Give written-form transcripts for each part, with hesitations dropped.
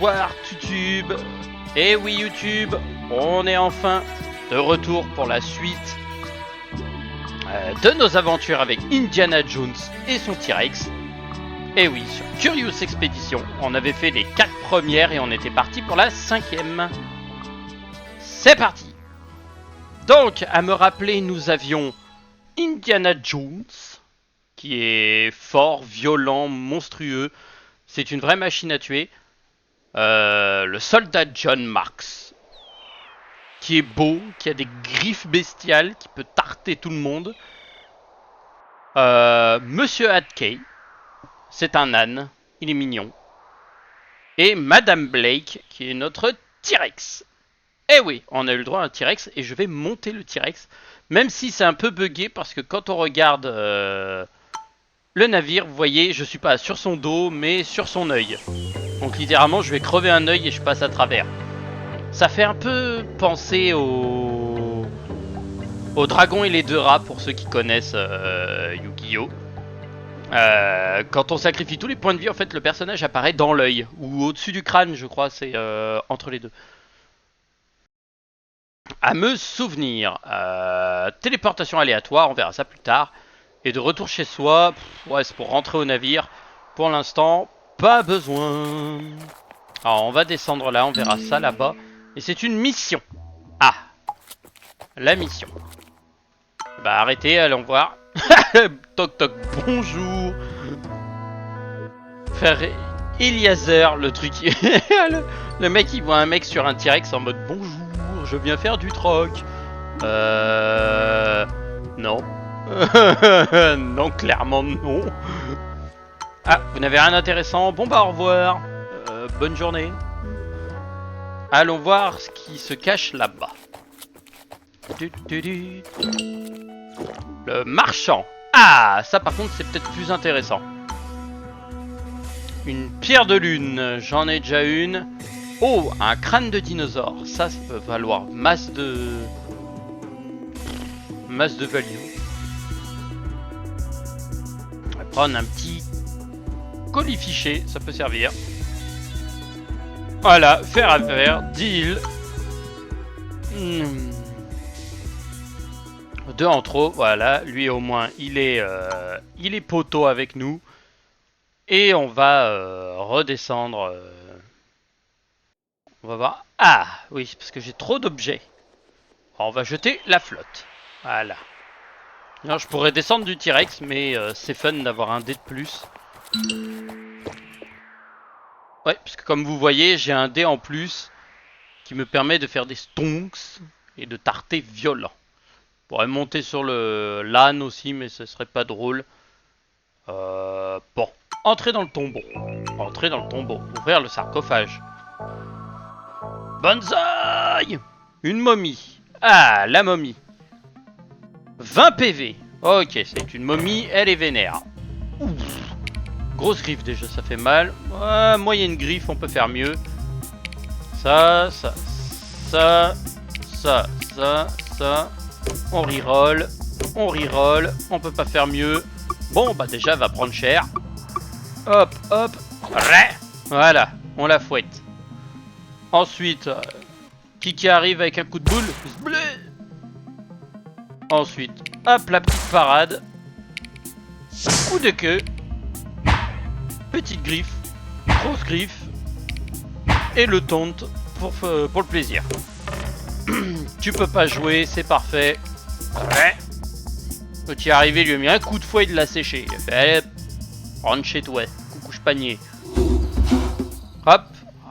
Bonsoir YouTube. Et oui YouTube, on est enfin de retour pour la suite de nos aventures avec Indiana Jones et son T-Rex. Et oui, sur Curious Expedition, on avait fait les 4 premières et on était parti pour la 5e. C'est parti. Donc, à me rappeler, nous avions Indiana Jones, qui est fort, violent, monstrueux. C'est une vraie machine à tuer. Le soldat John Marks, qui est beau, qui a des griffes bestiales, qui peut tarter tout le monde. Monsieur Hadkey, c'est un âne, il est mignon. Et Madame Blake, qui est notre T-Rex. Eh oui, on a eu le droit à un T-Rex et je vais monter le T-Rex. Même si c'est un peu buggé parce que quand on regarde le navire, vous voyez, je suis pas sur son dos mais sur son œil. Donc littéralement, je vais crever un œil et je passe à travers. Ça fait un peu penser au dragon et les 2 rats pour ceux qui connaissent Yu-Gi-Oh! Quand on sacrifie tous les points de vie, en fait, le personnage apparaît dans l'œil ou au-dessus du crâne, je crois, c'est entre les deux. À me souvenir, téléportation aléatoire, on verra ça plus tard. Et de retour chez soi, ouais, c'est pour rentrer au navire. Pour l'instant, pas besoin. Alors, on va descendre là, on verra ça là-bas. Et c'est une mission. Ah, la mission. Bah, arrêtez, allons voir. Toc toc, bonjour. Frère Eliezer, le truc. le mec, il voit un mec sur un T-Rex en mode bonjour, je viens faire du troc. Non. Non, clairement non. Ah, vous n'avez rien d'intéressant. Bon bah au revoir. Bonne journée. Allons voir ce qui se cache là-bas. Le marchand. Ah, ça par contre c'est peut-être plus intéressant. Une pierre de lune, j'en ai déjà une. Oh, un crâne de dinosaure. Ça peut valoir masse de value. On va prendre un petit colis fiché, ça peut servir. Voilà, faire affaire, deal. 2 en trop, voilà. Lui au moins, il est poteau avec nous. Et on va redescendre. On va voir. Ah, oui, parce que j'ai trop d'objets. On va jeter la flotte. Voilà. Non, je pourrais descendre du T-Rex, mais c'est fun d'avoir un dé de plus. Ouais, parce que comme vous voyez, j'ai un dé en plus qui me permet de faire des stonks et de tarter violent. Je pourrais monter sur l'âne aussi, mais ce serait pas drôle. Bon, entrer dans le tombeau. Entrer dans le tombeau. Ouvrir le sarcophage. Bonsaï! Une momie. Ah, la momie. 20 PV. Ok, c'est une momie, elle est vénère. Ouf. Grosse griffe déjà, ça fait mal. Moyenne griffe, on peut faire mieux. Ça. On reroll. On peut pas faire mieux. Bon, bah déjà, elle va prendre cher. Hop. Voilà, on la fouette. Ensuite, qui arrive avec un coup de boule. Ensuite, hop, la petite parade. Coup de queue. Petite griffe. Grosse griffe. Et le taunt pour le plaisir. Tu peux pas jouer, c'est parfait. Ouais. Quand il est arrivé, il lui a mis un coup de fouet et de l'a séché. Il a fait, allez, rentre chez toi, coucou panier. Hop,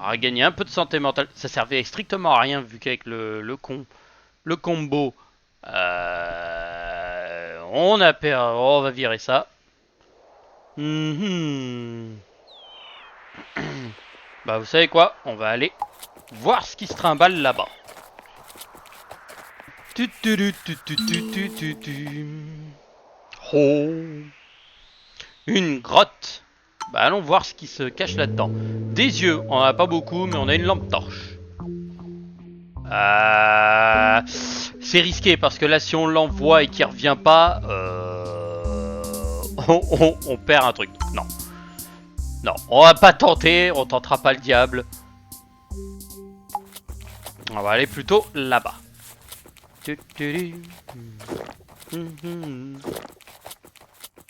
on a gagné un peu de santé mentale. Ça servait strictement à rien vu qu'avec le combo, on va virer ça. Bah vous savez quoi, on va aller voir ce qui se trimballe là-bas. Oh, une grotte. Bah allons voir ce qui se cache là-dedans. Des yeux, on en a pas beaucoup, mais on a une lampe torche. C'est risqué parce que là si on l'envoie et qu'il revient pas, on perd un truc. Non, on va pas tenter, on tentera pas le diable. On va aller plutôt là-bas.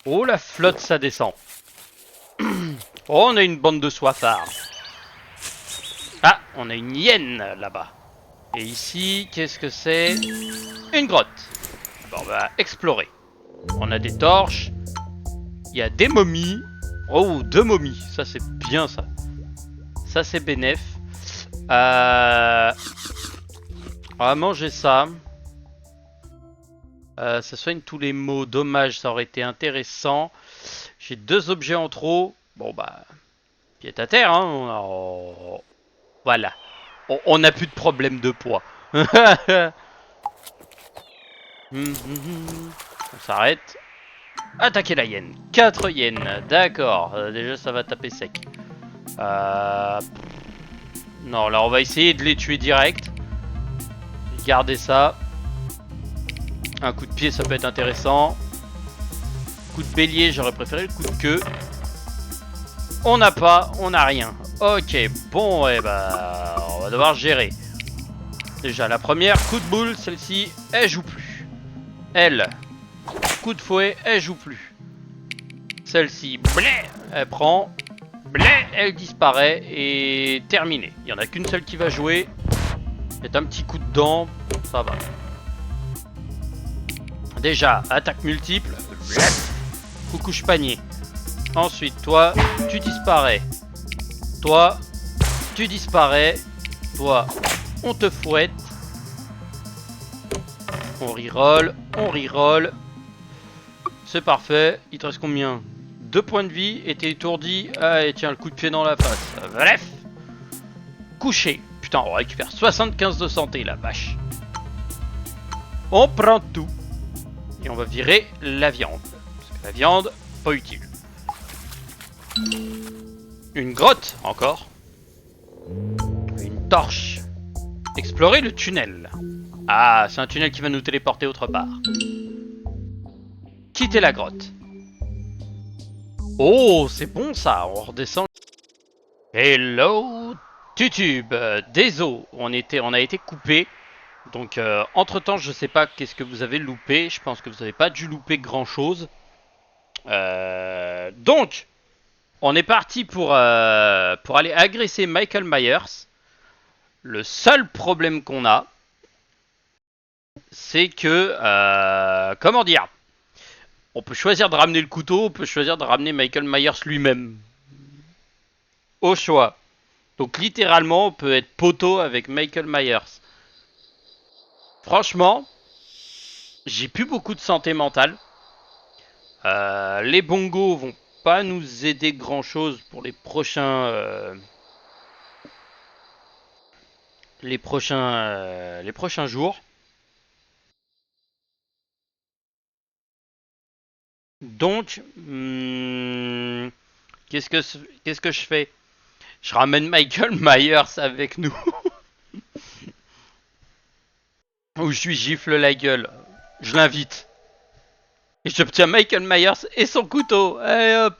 Oh la flotte, ça descend. Oh, on a une bande de soifards. Ah, on a une hyène là-bas. Et ici, qu'est-ce que c'est? Une grotte. Bon, on va explorer. On a des torches. Il y a des momies. Oh, 2 momies. Ça, c'est bien, ça. Ça, c'est bénef. On va manger ça. Ça soigne tous les maux. Dommage, ça aurait été intéressant. J'ai 2 objets en trop. Bon, bah... pied à terre, hein. Voilà. On n'a plus de problème de poids. On s'arrête. Attaquer la hyène. 4 hyènes. D'accord. Déjà, ça va taper sec. Non, là, on va essayer de les tuer direct. Gardez ça. Un coup de pied, ça peut être intéressant. Coup de bélier, j'aurais préféré le coup de queue. On n'a pas, on n'a rien. Ok, bon, et bah, on va devoir gérer. Déjà, la première, coup de boule, celle-ci, elle joue plus. Elle, coup de fouet, elle joue plus. Celle-ci, blé, elle prend. Blé, elle disparaît et terminé. Il n'y en a qu'une seule qui va jouer. C'est un petit coup de dent, ça va. Déjà, attaque multiple. Coucouche panier. Ensuite, toi, tu disparais. Toi, tu disparais. Toi, on te fouette. On reroll, on reroll. C'est parfait. Il te reste combien? 2 points de vie et t'es étourdi. Ah, et tiens, le coup de pied dans la face. Bref. Couché. Putain, on récupère 75 de santé, la vache. On prend tout. Et on va virer la viande. Parce que la viande, pas utile. Une grotte, encore. Une torche. Explorer le tunnel. Ah, c'est un tunnel qui va nous téléporter autre part. Quitter la grotte. Oh, c'est bon ça, on redescend. Hello, Tutube. Désolé, on a été coupé. Donc, entre temps, je sais pas qu'est-ce que vous avez loupé. Je pense que vous n'avez pas dû louper grand-chose. Donc, on est parti pour aller agresser Michael Myers. Le seul problème qu'on a, c'est que, comment dire, on peut choisir de ramener le couteau, on peut choisir de ramener Michael Myers lui-même. Au choix. Donc littéralement, on peut être poteau avec Michael Myers. Franchement, j'ai plus beaucoup de santé mentale. Les bongos vont pas nous aider grand chose pour les prochains jours. Donc, qu'est-ce que je fais? Je ramène Michael Myers avec nous. Ou je lui gifle la gueule. Je l'invite. Et j'obtiens Michael Myers et son couteau. Allez hop.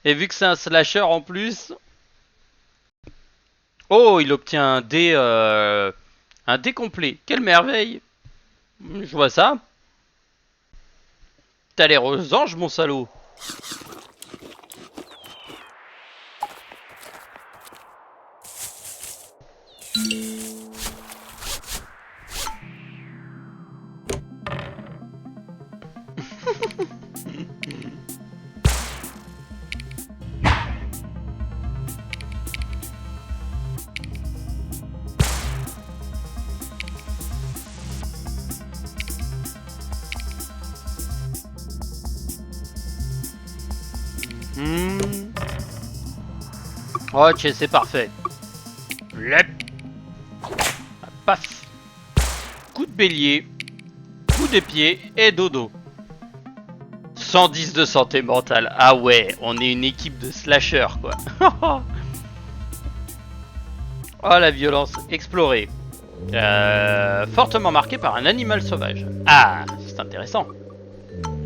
Et vu que c'est un slasher en plus. Oh, il obtient un dé complet. Quelle merveille. Je vois ça. T'as l'air aux anges, mon salaud. Ok, c'est parfait. Lep. Paf. Coup de bélier. Coup de pied et dodo. 110 de santé mentale. Ah ouais, on est une équipe de slashers quoi. Oh la violence. Explorer. Fortement marqué par un animal sauvage. Ah, c'est intéressant.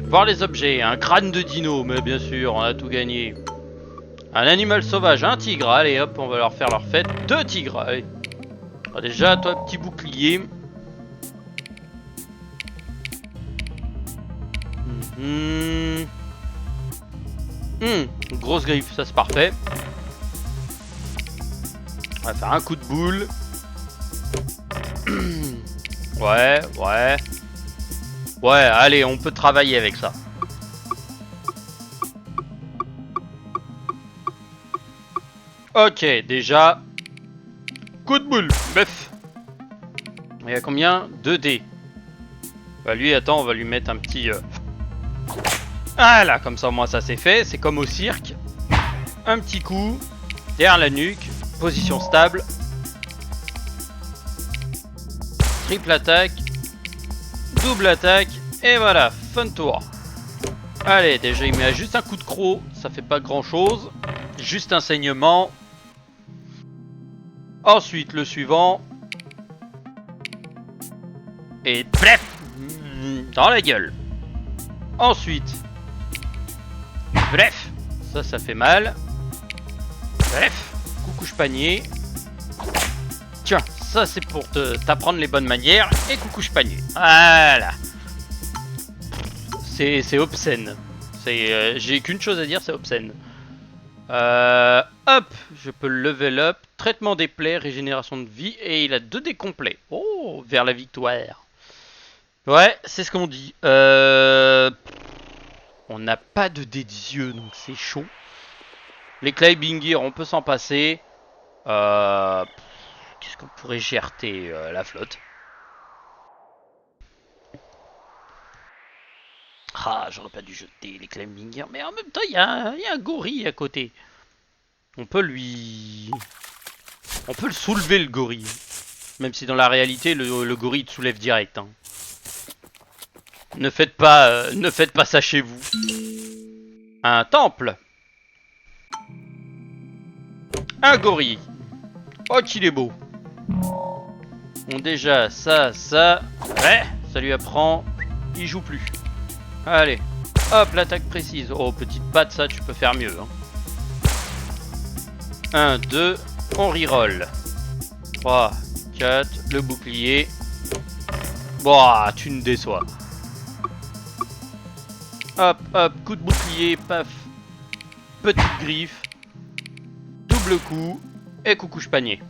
Voir les objets. Un crâne de dino, mais bien sûr, on a tout gagné. Un animal sauvage, un tigre. Allez hop, on va leur faire leur fête. 2 tigres. Allez. Ah, déjà, toi, petit bouclier. Grosse griffe, ça c'est parfait. On va faire un coup de boule. Ouais, ouais. Ouais, allez, on peut travailler avec ça. Ok, déjà. Coup de boule, bœuf. Il y a combien? 2 dés. Bah lui, attends, on va lui mettre un petit... Voilà, comme ça au moins ça c'est fait. C'est comme au cirque. Un petit coup. Derrière la nuque. Position stable. Triple attaque. Double attaque. Et voilà, fun tour. Allez, déjà il met juste un coup de croc. Ça fait pas grand chose. Juste un saignement. Ensuite le suivant. Et plef, dans la gueule. Ensuite. Bref, ça fait mal. Bref, coucouche panier. Tiens, ça c'est pour t'apprendre les bonnes manières. Et coucouche panier. Voilà. C'est obscène. J'ai qu'une chose à dire, c'est obscène. Hop, je peux le level up. Traitement des plaies, régénération de vie. Et il a 2 dés complets. Oh, vers la victoire. Ouais, c'est ce qu'on dit. On n'a pas de dés d'yeux, donc c'est chaud. Les climbing gear, on peut s'en passer. Qu'est-ce qu'on pourrait gerter? La flotte. Ah, j'aurais pas dû jeter les climbing gear, mais en même temps, il y a un gorille à côté. On peut le soulever, le gorille. Même si dans la réalité, le gorille te soulève direct. Hein. Ne faites pas ça chez vous. Un temple. Un gorille. Oh, qu'il est beau. Bon, déjà, ça. Ouais, ça lui apprend. Il joue plus. Allez. Hop, l'attaque précise. Oh, petite patte, ça, tu peux faire mieux. Hein. 1, 2, on reroll. 3, 4, le bouclier. Boah, tu me déçois. Hop, hop, coup de bouclier, paf. Petite griffe. Double coup. Et coucouche panier.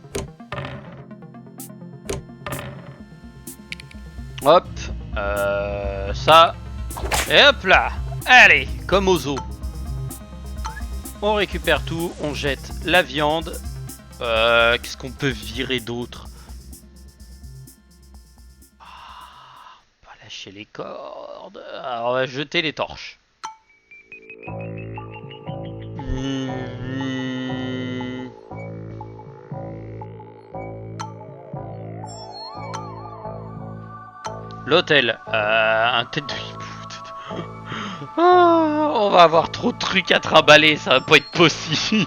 Hop. Ça. Et hop là. Allez, comme aux os. On récupère tout. On jette la viande. Qu'est-ce qu'on peut virer d'autre? On va lâcher les cordes. Alors, on va jeter les torches. L'hôtel, un tête de hibou. On va avoir trop de trucs à trimballer, ça va pas être possible.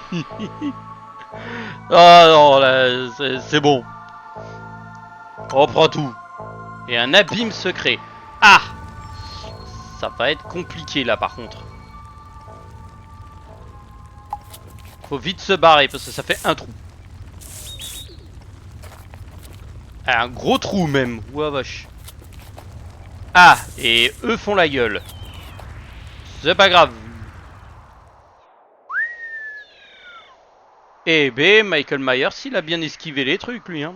Ah non, là, c'est bon. On prend tout. Et un abîme secret. Ah! Ça va être compliqué là par contre. Faut vite se barrer parce que ça fait un trou. Un gros trou même. Ouah vache. Ah, et eux font la gueule. C'est pas grave. Eh ben, Michael Myers, il a bien esquivé les trucs, lui. Hein.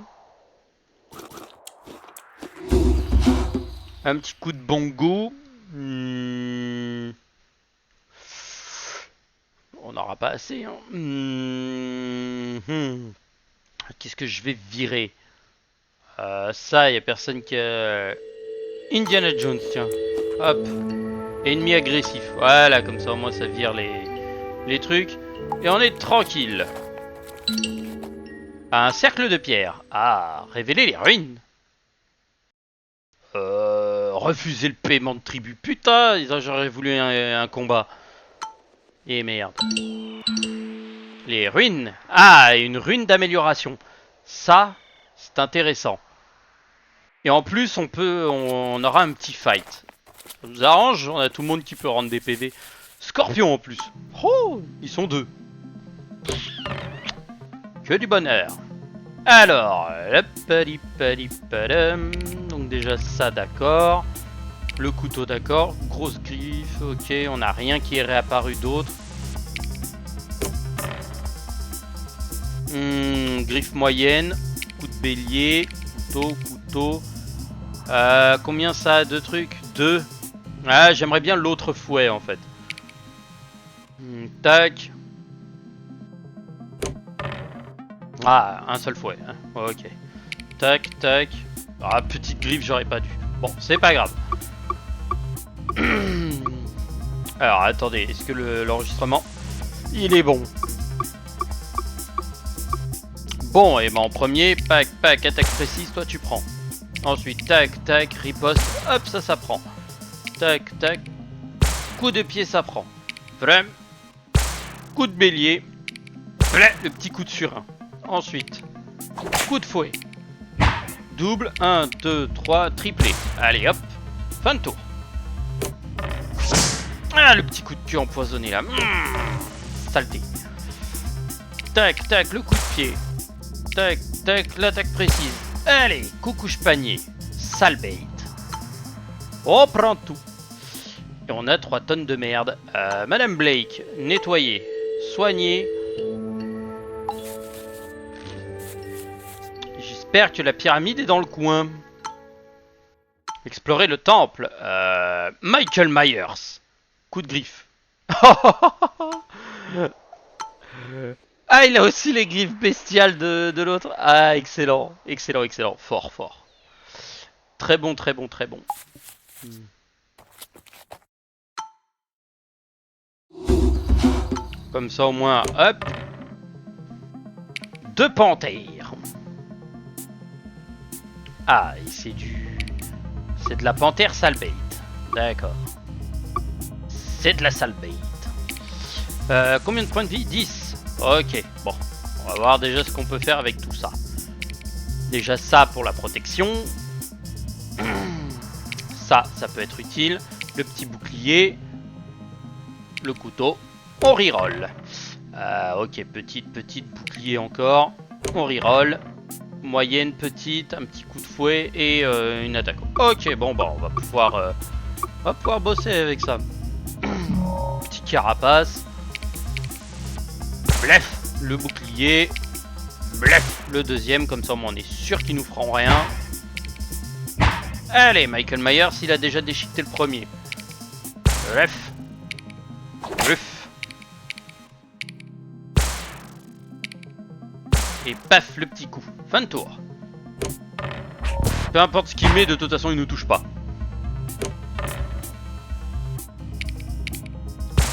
Un petit coup de bongo. On n'aura pas assez. Hein. Qu'est-ce que je vais virer? Ça, il n'y a personne qui a... Indiana Jones, tiens. Hop. Ennemi agressif. Voilà, comme ça au moins ça vire les trucs. Et on est tranquille. Un cercle de pierre. Ah, révéler les ruines. Refuser le paiement de tribut. Putain, j'aurais voulu un combat. Et merde. Les ruines. Ah, une rune d'amélioration. Ça, c'est intéressant. Et en plus, on aura un petit fight. Ça nous arrange, on a tout le monde qui peut rendre des PV. Scorpion en plus. Oh, ils sont 2. Que du bonheur. Alors, donc déjà ça, d'accord. Le couteau, d'accord. Grosse griffe, ok. On n'a rien qui est réapparu d'autre. Griffe moyenne. Coup de bélier. Couteau. Combien ça a de trucs? 2. Ah, j'aimerais bien l'autre fouet en fait. Tac. Ah, un seul fouet. Hein. Ok. Tac. Ah, petite griffe, j'aurais pas dû. Bon, c'est pas grave. Alors, attendez, est-ce que l'enregistrement, il est bon? Bon, et ben en premier, pack, attaque précise, toi tu prends. Ensuite, tac, riposte, hop, ça prend. Tac, coup de pied, ça prend. Vrem. Coup de bélier. Bleh, le petit coup de surin. Ensuite, coup de fouet. Double, 1, 2, 3, triplé. Allez, hop, fin de tour. Ah, le petit coup de pied empoisonné là. Saleté. Tac, le coup de pied. Tac, l'attaque précise. Allez, coucouche panier. Sale bait. On prend tout. Et on a 3 tonnes de merde. Madame Blake, nettoyer, soigner. J'espère que la pyramide est dans le coin. Explorer le temple. Michael Myers. Coup de griffe. Ah, il a aussi les griffes bestiales de l'autre. Ah, excellent. Fort. Très bon. Comme ça, au moins, hop. 2 panthères. Ah, et c'est de la panthère sale bait. D'accord. C'est de la sale bait. Combien de points de vie? 10. Ok, bon. On va voir déjà ce qu'on peut faire avec tout ça. Déjà ça pour la protection. Ça peut être utile. Le petit bouclier. Le couteau. On reroll. Ok, petite bouclier encore. On reroll. Moyenne, petite, un petit coup de fouet et une attaque. Ok, bon, bah on va pouvoir bosser avec ça. Petit carapace. Blef, le bouclier. Blef, le deuxième, comme ça on est sûr qu'ils nous feront rien. Allez, Michael Myers, il a déjà déchiqueté le premier. Blef. Et paf, le petit coup. Fin de tour. Peu importe ce qu'il met, de toute façon, il nous touche pas.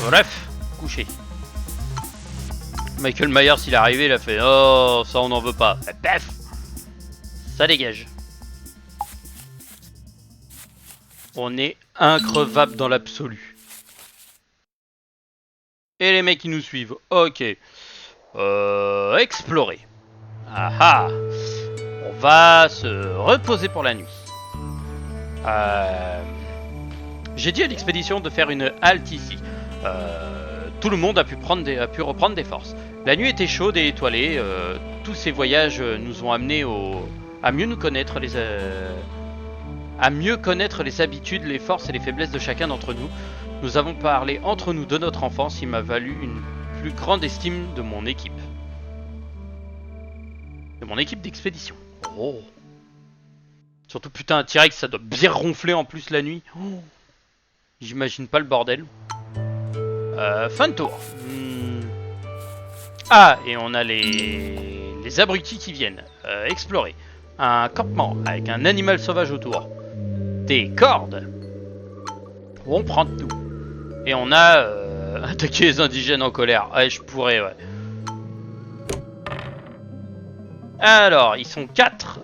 Bref, couché. Michael Myers, il est arrivé, il a fait oh, ça on n'en veut pas. Et paf, ça dégage. On est increvable dans l'absolu. Et les mecs qui nous suivent. Ok. Explorer. Ah. On va se reposer pour la nuit. J'ai dit à l'expédition de faire une halte ici. Tout le monde a pu reprendre des forces. La nuit était chaude et étoilée. Tous ces voyages nous ont amenés à mieux nous connaître à mieux connaître les habitudes, les forces et les faiblesses de chacun d'entre nous. Nous avons parlé entre nous de notre enfance, il m'a valu une plus grande estime de mon équipe. De mon équipe d'expédition. Oh. Surtout putain, un T-Rex ça doit bien ronfler en plus la nuit. Oh. J'imagine pas le bordel. Fin de tour. Ah, et on a les abrutis qui viennent explorer. Un campement avec un animal sauvage autour. Des cordes. On prend tout. Et on a attaqué les indigènes en colère. Ouais, je pourrais, ouais. Alors, ils sont 4.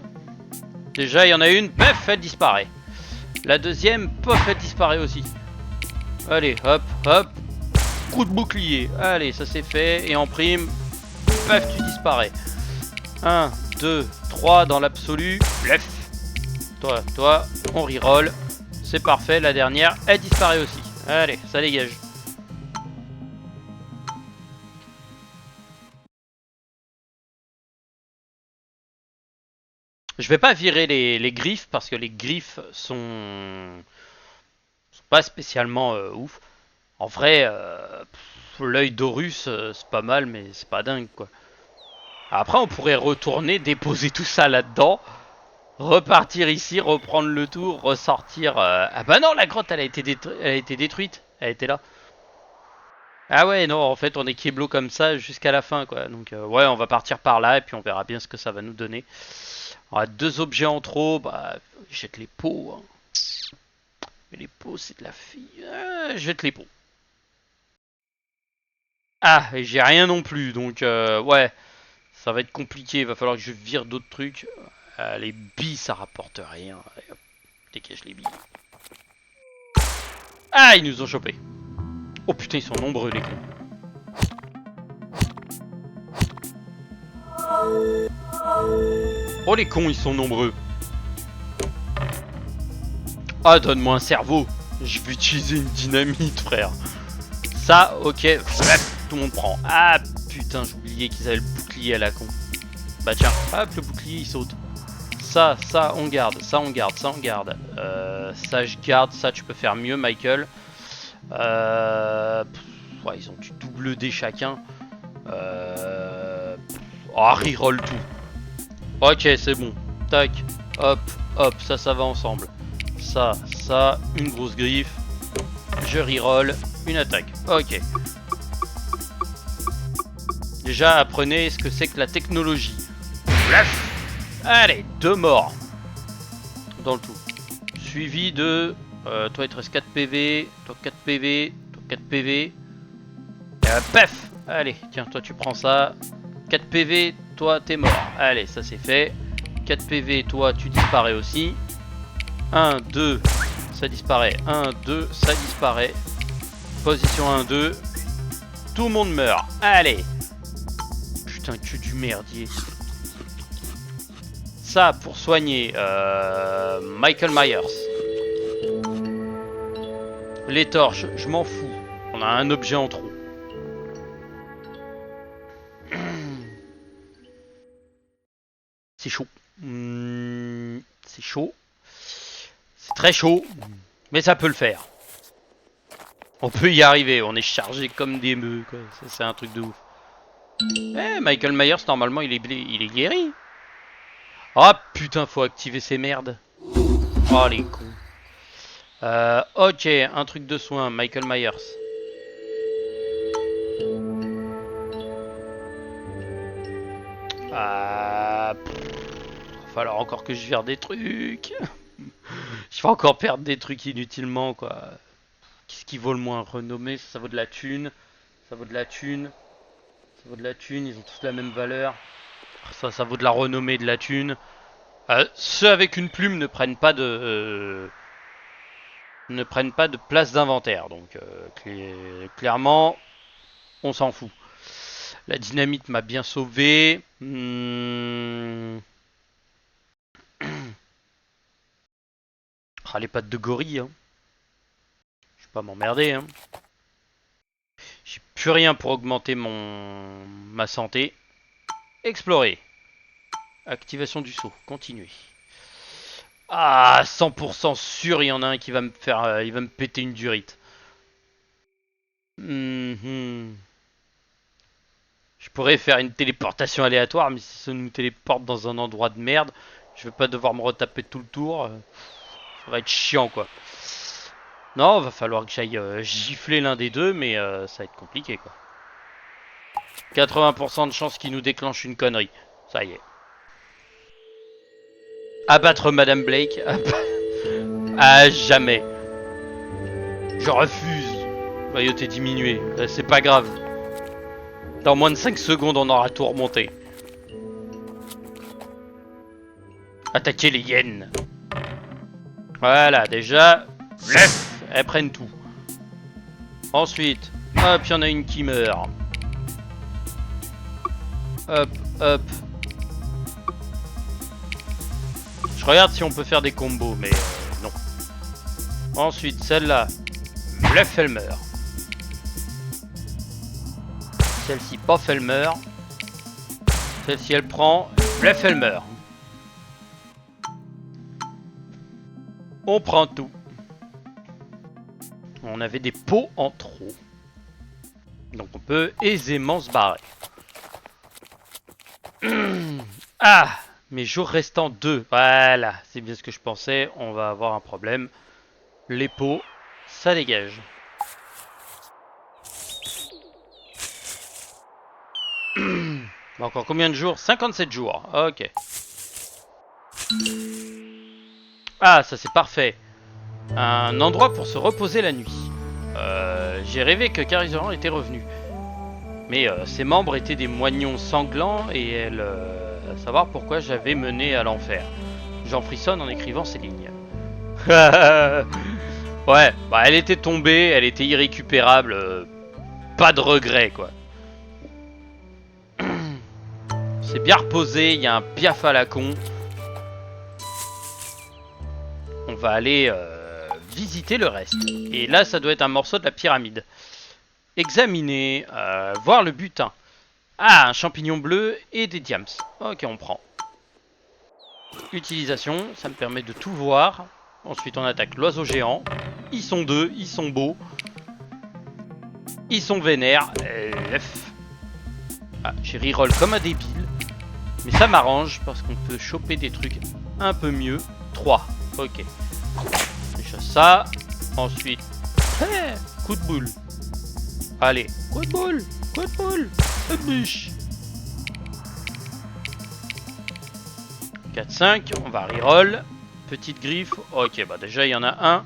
Déjà, il y en a une, paf, elle disparaît. La deuxième, pof, elle disparaît aussi. Allez, hop. Coup de bouclier. Allez, ça c'est fait. Et en prime, paf, tu disparais. 1, 2, 3 dans l'absolu. Blef. Toi, on reroll. C'est parfait, la dernière, elle disparaît aussi. Allez, ça dégage. Je vais pas virer les griffes parce que les griffes sont pas spécialement ouf. En vrai, l'œil d'Horus, c'est pas mal, mais c'est pas dingue quoi. Après, on pourrait retourner, déposer tout ça là-dedans, repartir ici, reprendre le tour, ressortir. Ah bah non, la grotte, elle a été détruite. Elle était là. Ah ouais, non, en fait, on est Keblo comme ça jusqu'à la fin, quoi. Donc, ouais, on va partir par là et puis on verra bien ce que ça va nous donner. On a 2 objets en trop, bah, jette les pots. Hein. Mais les pots, c'est de la fille. Jette les pots. Ah, et j'ai rien non plus, donc, ouais, ça va être compliqué. Il va falloir que je vire d'autres trucs. Les billes, ça rapporte rien. Allez, hop, dégage les billes. Ah, ils nous ont chopé. Oh putain, ils sont nombreux, les cons. Oh les cons, ils sont nombreux. Ah, donne-moi un cerveau. Je vais utiliser une dynamite, frère. Ça, ok. Tout le monde prend. Ah putain, j'oubliais qu'ils avaient le bouclier à la con. Bah tiens, hop, le bouclier il saute. Ça, on garde. Ça, on garde. Ça, on garde. Ça, je garde. Ça, tu peux faire mieux, Michael. Ouais, ils ont du double D chacun. Oh, reroll tout. Ok, c'est bon. Tac. Hop, hop. Ça va ensemble. Ça, une grosse griffe. Je reroll. Une attaque. Ok. Déjà, apprenez ce que c'est que la technologie. Bref. Allez, 2 morts. Dans le tout. Suivi de... toi, il te reste 4 PV. Toi, 4 PV. Toi, 4 PV. Paf. Allez, tiens, toi, tu prends ça. 4 PV, toi, t'es mort. Allez, ça, c'est fait. 4 PV, toi, tu disparais aussi. 1, 2, ça disparaît. 1, 2, ça disparaît. Position 1, 2. Tout le monde meurt. Allez. Putain, que du merdier. Ça, pour soigner Michael Myers. Les torches, je m'en fous. On a un objet en trop. C'est chaud. C'est chaud. C'est très chaud. Mais ça peut le faire. On peut y arriver. On est chargé comme des meux. Quoi. Ça, c'est un truc de ouf. Eh, Michael Myers, normalement, il est guéri. Ah putain, faut activer ces merdes. Oh les cons. Ok, un truc de soin, Michael Myers. Va falloir encore que je vire des trucs. Je vais encore perdre des trucs inutilement, quoi. Qu'est-ce qui vaut le moins? Renommé, ça vaut de la thune. Ça vaut de la thune. Ça vaut de la thune, ils ont tous la même valeur. Ça vaut de la renommée, de la thune. Ceux avec une plume ne prennent pas de place d'inventaire, donc clairement on s'en fout. La dynamite m'a bien sauvé. Ah, les pattes de gorille, hein. Je vais pas m'emmerder, hein. J'ai plus rien pour augmenter ma santé. Explorer. Activation du saut. Continuer. Ah, 100% sûr, il y en a un qui va me faire, il va me péter une durite. Je pourrais faire une téléportation aléatoire, mais si ça nous téléporte dans un endroit de merde, je vais pas devoir me retaper tout le tour. Ça va être chiant, quoi. Non, va falloir que j'aille gifler l'un des deux, mais ça va être compliqué, quoi. 80% de chance qu'il nous déclenche une connerie. Ça y est. Abattre Madame Blake. À jamais. Je refuse. Loyauté diminuée. C'est pas grave. Dans moins de 5 secondes, on aura tout remonté. Attaquer les hyènes. Voilà, déjà. Elles prennent tout. Ensuite, hop, il y en a une qui meurt. Hop, hop. Je regarde si on peut faire des combos, mais non. Ensuite, celle-là. Bluff, elle meurt. Celle-ci, pof, elle meurt. Celle-ci, elle prend. Bluff, elle meurt. On prend tout. On avait des pots en trop. Donc on peut aisément se barrer. Ah, mes jours restants 2. Voilà, c'est bien ce que je pensais. On va avoir un problème. Les pots, ça dégage. Encore combien de jours? 57 jours. Ok. Ah, ça c'est parfait. Un endroit pour se reposer la nuit. J'ai rêvé que Carizoran était revenu. Mais ses membres étaient des moignons sanglants et elle... à savoir pourquoi j'avais mené à l'enfer. J'en frissonne en écrivant ces lignes. Ouais, bah elle était tombée, elle était irrécupérable. Pas de regret, quoi. C'est bien reposé, il y a un piaf à la con. On va aller visiter le reste. Et là, ça doit être un morceau de la pyramide. Examiner, voir le butin. Ah, un champignon bleu et des diams. Ok, on prend. Utilisation, ça me permet de tout voir. Ensuite, on attaque l'oiseau géant. Ils sont deux, ils sont beaux. Ils sont vénères. Ah, j'ai reroll comme un débile. Mais ça m'arrange parce qu'on peut choper des trucs un peu mieux. 3. Ok. Déjà ça. Ensuite. Coup de boule. Allez. Coup de boule. Coup de boule. Bûche. 4, 5. On va reroll. Petite griffe. Ok, bah déjà il y en a un.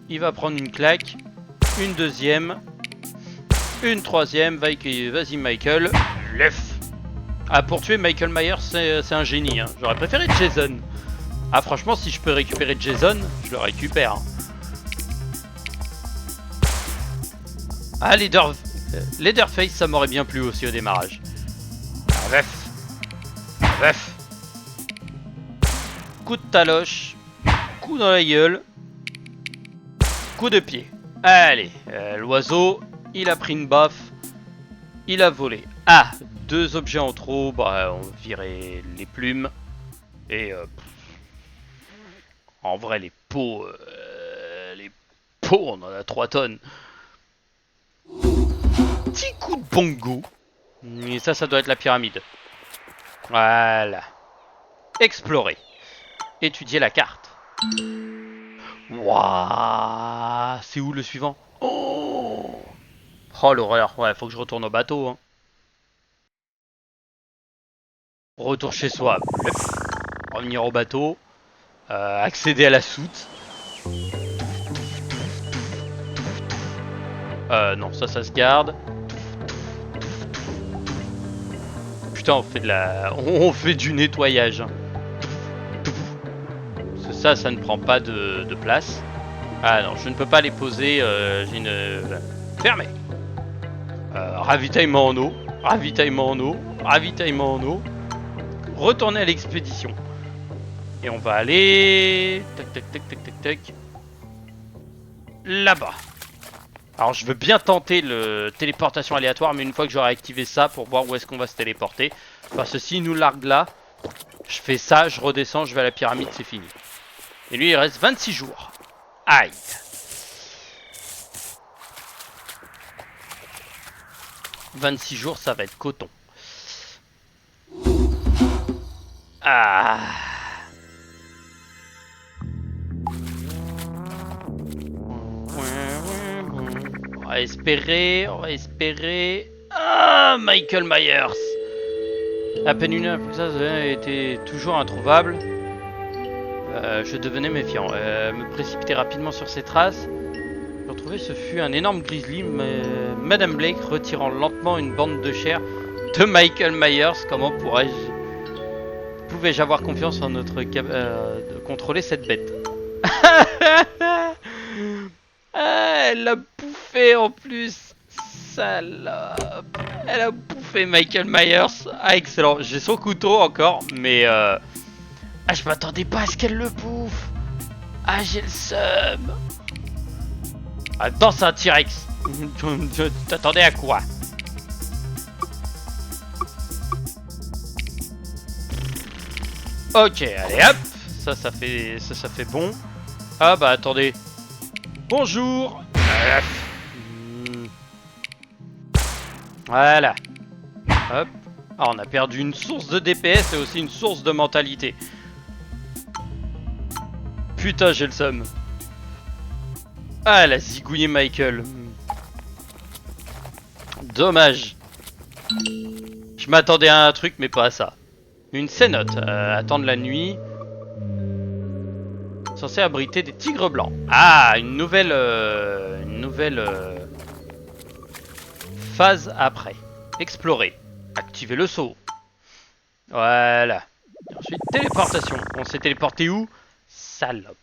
Il va prendre une claque. Une deuxième. Une troisième. Vas-y Michael. Lef. Ah, pour tuer Michael Myers, c'est un génie. Hein. J'aurais préféré Jason. Ah, franchement, si je peux récupérer Jason, je le récupère. Ah, Leatherface, ça m'aurait bien plu aussi au démarrage. Bref. Bref. Coup de taloche. Coup dans la gueule. Coup de pied. Allez, l'oiseau, il a pris une baffe. Il a volé. Ah, 2 objets en trop. Bah, on virait les plumes. Et en vrai, les pots, on en a 3 tonnes. Petit coup de bongo. Et ça doit être la pyramide. Voilà. Explorer. Étudier la carte. Waouh. C'est où le suivant? Oh, l'horreur. Ouais, faut que je retourne au bateau. Hein. Retour chez soi. Revenir au bateau. Accéder à la soute. Non, ça se garde. Putain, on fait du nettoyage. Ça ne prend pas de place. Ah non, je ne peux pas les poser. J'ai une... Fermé. Ravitaillement en eau. Ravitaillement en eau. Ravitaillement en eau. Retourner à l'expédition. Et on va aller... Tac, tac, tac, tac, tac, tac. Là-bas. Alors je veux bien tenter le téléportation aléatoire, mais une fois que j'aurai activé ça pour voir où est-ce qu'on va se téléporter. Parce que s'il nous largue là, je fais ça, je redescends, je vais à la pyramide, c'est fini. Et lui il reste 26 jours. Aïe. « 26 jours, ça va être coton. » Ah. On va espérer, Ah, Michael Myers. À peine une heure plus tard, était toujours introuvable. Je devenais méfiant. Me précipiter rapidement sur ses traces. J'ai retrouvé, ce fut un énorme grizzly, Madame Blake retirant lentement une bande de chair de Michael Myers. Comment pouvais-je avoir confiance en notre de contrôler cette bête? Ah, elle l'a bouffé en plus, salope. Elle a bouffé Michael Myers. Ah, excellent. J'ai son couteau encore, mais ah, je m'attendais pas à ce qu'elle le bouffe. Ah, j'ai le seum. Attends, c'est un T-Rex. Tu t'attendais à quoi? Ok, allez hop. Ça fait bon. Ah bah attendez. Bonjour. Voilà. Hop. Ah, on a perdu une source de DPS et aussi une source de mentalité. Putain, j'ai le seum. Ah, elle a zigouillé Michael. Dommage. Je m'attendais à un truc, mais pas à ça. Une cénote. Attendre la nuit. Censé abriter des tigres blancs. Ah, une nouvelle phase après. Explorer. Activer le saut. Voilà. Et ensuite, téléportation. On s'est téléporté où? Salope.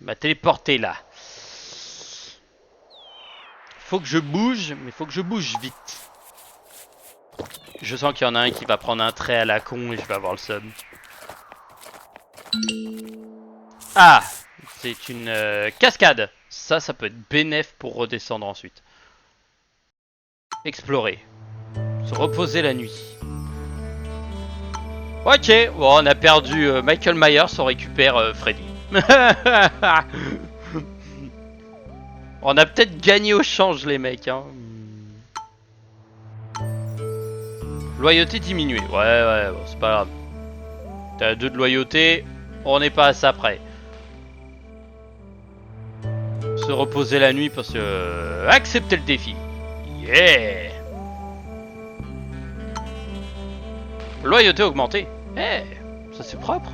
Il m'a téléporté là. Faut que je bouge, mais faut que je bouge vite. Je sens qu'il y en a un qui va prendre un trait à la con et je vais avoir le seum. Ah, c'est une cascade. Ça peut être bénef pour redescendre ensuite. Explorer. Se reposer la nuit. Ok, bon, on a perdu Michael Myers, on récupère Freddy. On a peut-être gagné au change les mecs. Hein. Loyauté diminuée. Ouais, bon, c'est pas grave. T'as 2 de loyauté, on n'est pas à ça près. Se reposer la nuit parce que... accepter le défi. Yeah. Loyauté augmentée. Ça c'est propre.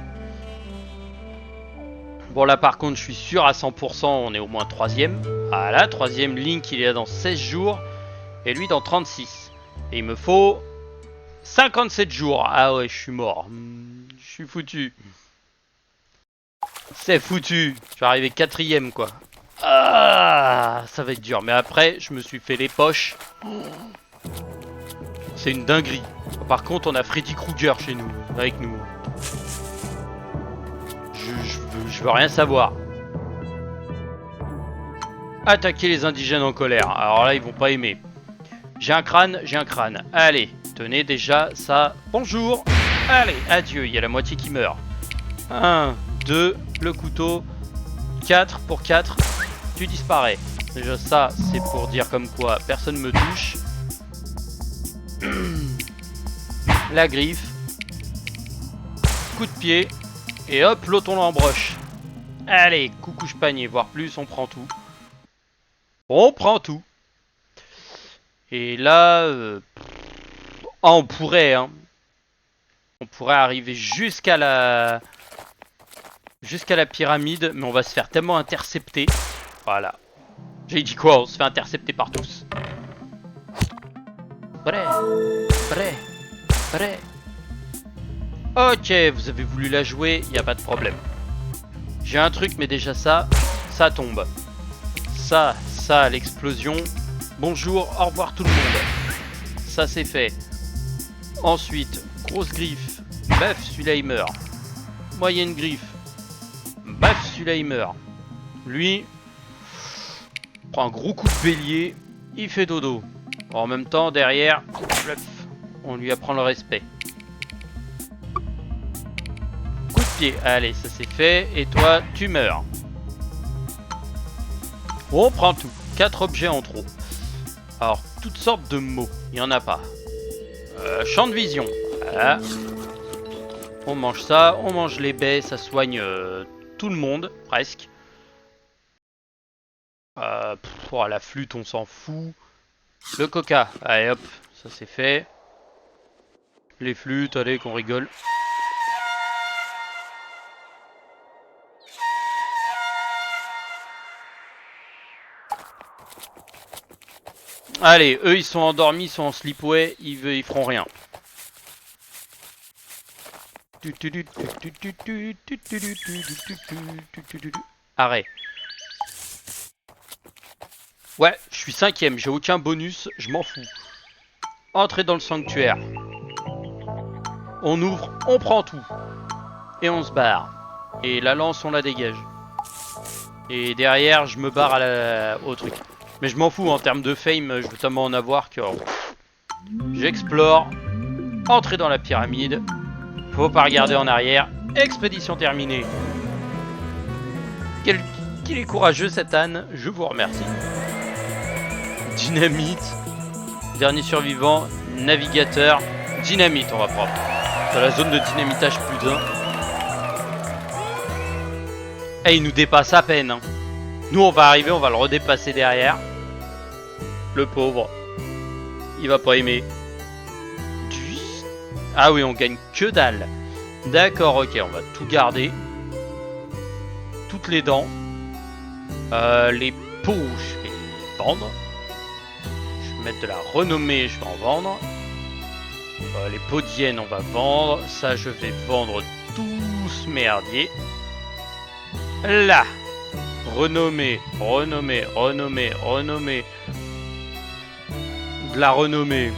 Bon là par contre je suis sûr à 100% on est au moins 3ème. Voilà, 3ème Link il est là dans 16 jours. Et lui dans 36. Et il me faut 57 jours. Ah ouais je suis mort. Je suis foutu. C'est foutu. Je vais arriver 4ème quoi. Ah, ça va être dur. Mais après je me suis fait les poches. C'est une dinguerie. Par contre on a Freddy Krueger chez nous. Avec nous. Je veux rien savoir. Attaquer les indigènes en colère. Alors là, ils vont pas aimer. J'ai un crâne, j'ai un crâne. Allez, tenez déjà ça. Bonjour. Allez, adieu, il y a la moitié qui meurt. 1, 2, le couteau. 4 pour 4. Tu disparais. Déjà ça, c'est pour dire comme quoi personne me touche. La griffe. Coup de pied. Et hop, l'autre on l'embroche. Allez, coucou panier, voire plus, on prend tout. On prend tout. Et là, on pourrait, hein. On pourrait arriver jusqu'à la pyramide, mais on va se faire tellement intercepter. Voilà. J'ai dit quoi? On se fait intercepter par tous. Prêt. Ok, vous avez voulu la jouer, il n'y a pas de problème. J'ai un truc, mais déjà ça tombe. Ça, l'explosion. Bonjour, au revoir tout le monde. Ça c'est fait. Ensuite, grosse griffe. Baf, celui-là il meurt. Moyenne griffe. Baf, celui-là il meurt. Lui, prend un gros coup de bélier. Il fait dodo. En même temps, derrière, on lui apprend le respect. Allez, ça c'est fait. Et toi, tu meurs. On prend tout. 4 objets en trop. Alors, toutes sortes de mots. Il n'y en a pas. Champ de vision. Voilà. On mange ça. On mange les baies. Ça soigne tout le monde, presque. La flûte, on s'en fout. Le coca. Allez, hop. Ça c'est fait. Les flûtes, allez, qu'on rigole. Allez, eux ils sont endormis, ils sont en sleepway, ils feront rien. Arrête. Ouais, je suis 5ème, j'ai aucun bonus, je m'en fous. Entrez dans le sanctuaire. On ouvre, on prend tout. Et on se barre. Et la lance, on la dégage. Et derrière, je me barre au truc. Mais je m'en fous, en termes de fame, je veux tellement en avoir que... J'explore. Entrer dans la pyramide. Faut pas regarder en arrière. Expédition terminée. qu'il est courageux cet âne, je vous remercie. Dynamite. Dernier survivant, navigateur. Dynamite, on va prendre. Dans la zone de dynamitage plus d'un. Et il nous dépasse à peine. Hein. Nous, on va arriver, on va le redépasser derrière. Le pauvre. Il va pas aimer. Ah oui, on gagne que dalle. D'accord, ok, on va tout garder. Toutes les dents. Les pots, je vais les vendre. Je vais mettre de la renommée, je vais en vendre. Les pots d'hyène, on va vendre. Ça, je vais vendre tout ce merdier. Là. Renommée, renommée, renommée, renommée. De la renommée.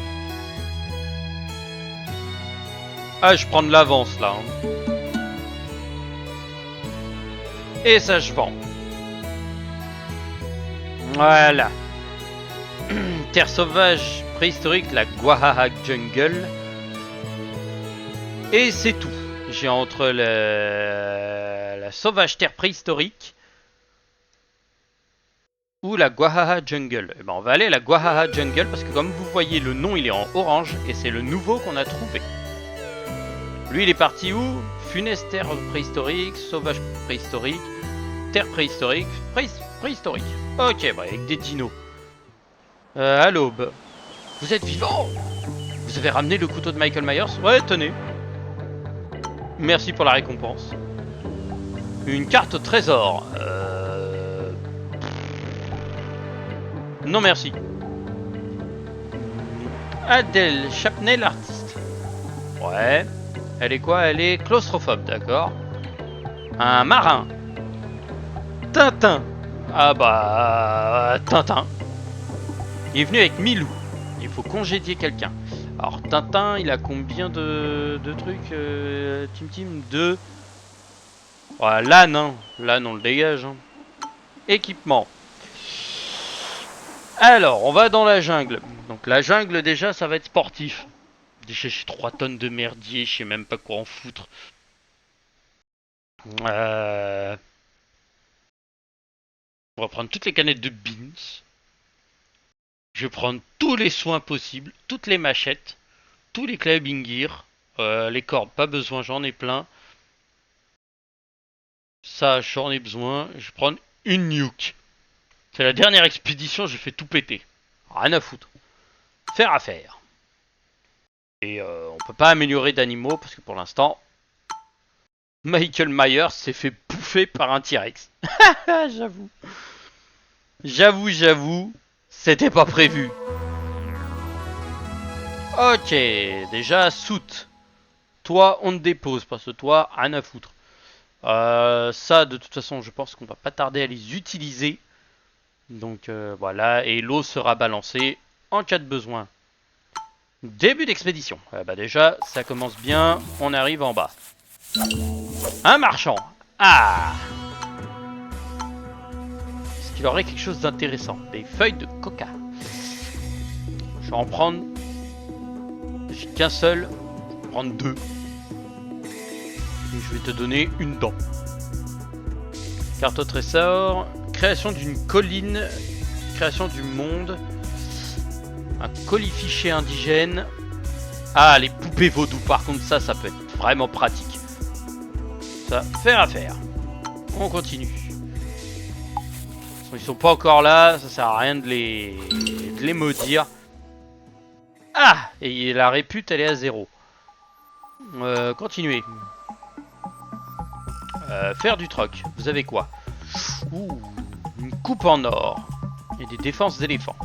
Ah, je prends de l'avance là. Hein. Et ça, je vends. Voilà. Terre sauvage préhistorique, la Guahaha Jungle. Et c'est tout. J'ai entre la sauvage terre préhistorique ou la Guahaha Jungle. Et ben, on va aller à la Guahaha Jungle parce que comme vous voyez, le nom il est en orange et c'est le nouveau qu'on a trouvé. Lui, il est parti où? Funeste terre préhistorique, sauvage préhistorique, terre préhistorique, préhistorique. Ok, bah avec des dinos. À l'aube. Vous êtes vivant? Vous avez ramené le couteau de Michael Myers? Ouais, tenez. Merci pour la récompense. Une carte au trésor. Non, merci. Adèle Chapney, l'artiste. Ouais. Elle est quoi? Elle est claustrophobe, d'accord. Un marin. Tintin. Ah bah... Tintin. Il est venu avec Milou. Il faut congédier quelqu'un. Alors, Tintin, il a combien de trucs Tim 2. Ouais, l'âne, hein. L'âne, on le dégage. Hein. Équipement. Alors, on va dans la jungle. Donc, la jungle, déjà, ça va être sportif. Déjà, j'ai 3 tonnes de merdier, je sais même pas quoi en foutre. On va prendre toutes les canettes de beans. Je vais prendre tous les soins possibles, toutes les machettes, tous les climbing gear. Les cordes, pas besoin, j'en ai plein. Ça, j'en ai besoin. Je vais prendre une nuke. C'est la dernière expédition, j'ai fait tout péter. Rien à foutre. Faire à faire. Et on peut pas améliorer d'animaux parce que pour l'instant, Michael Myers s'est fait bouffer par un T-Rex. J'avoue. J'avoue, c'était pas prévu. Ok, déjà, Soot. Toi, on te dépose parce que toi, rien à foutre. Ça, de toute façon, je pense qu'on va pas tarder à les utiliser. Donc voilà, et l'eau sera balancée en cas de besoin. Début d'expédition. Bah déjà, ça commence bien. On arrive en bas. Un marchand. Ah! Est-ce qu'il aurait quelque chose d'intéressant? Des feuilles de coca. Je vais en prendre. J'ai qu'un seul. Je vais prendre 2. Et je vais te donner une dent. Carte au trésor. Création d'une colline. Création du monde. Un colifichet indigène. Ah, les poupées vaudou. Par contre, ça peut être vraiment pratique. Ça, faire à faire. On continue. Ils sont pas encore là. Ça sert à rien de les maudire. Ah! Et la répute, elle est à 0. Continuez. Faire du troc. Vous avez quoi? Ouh, une coupe en or. Et des défenses d'éléphants.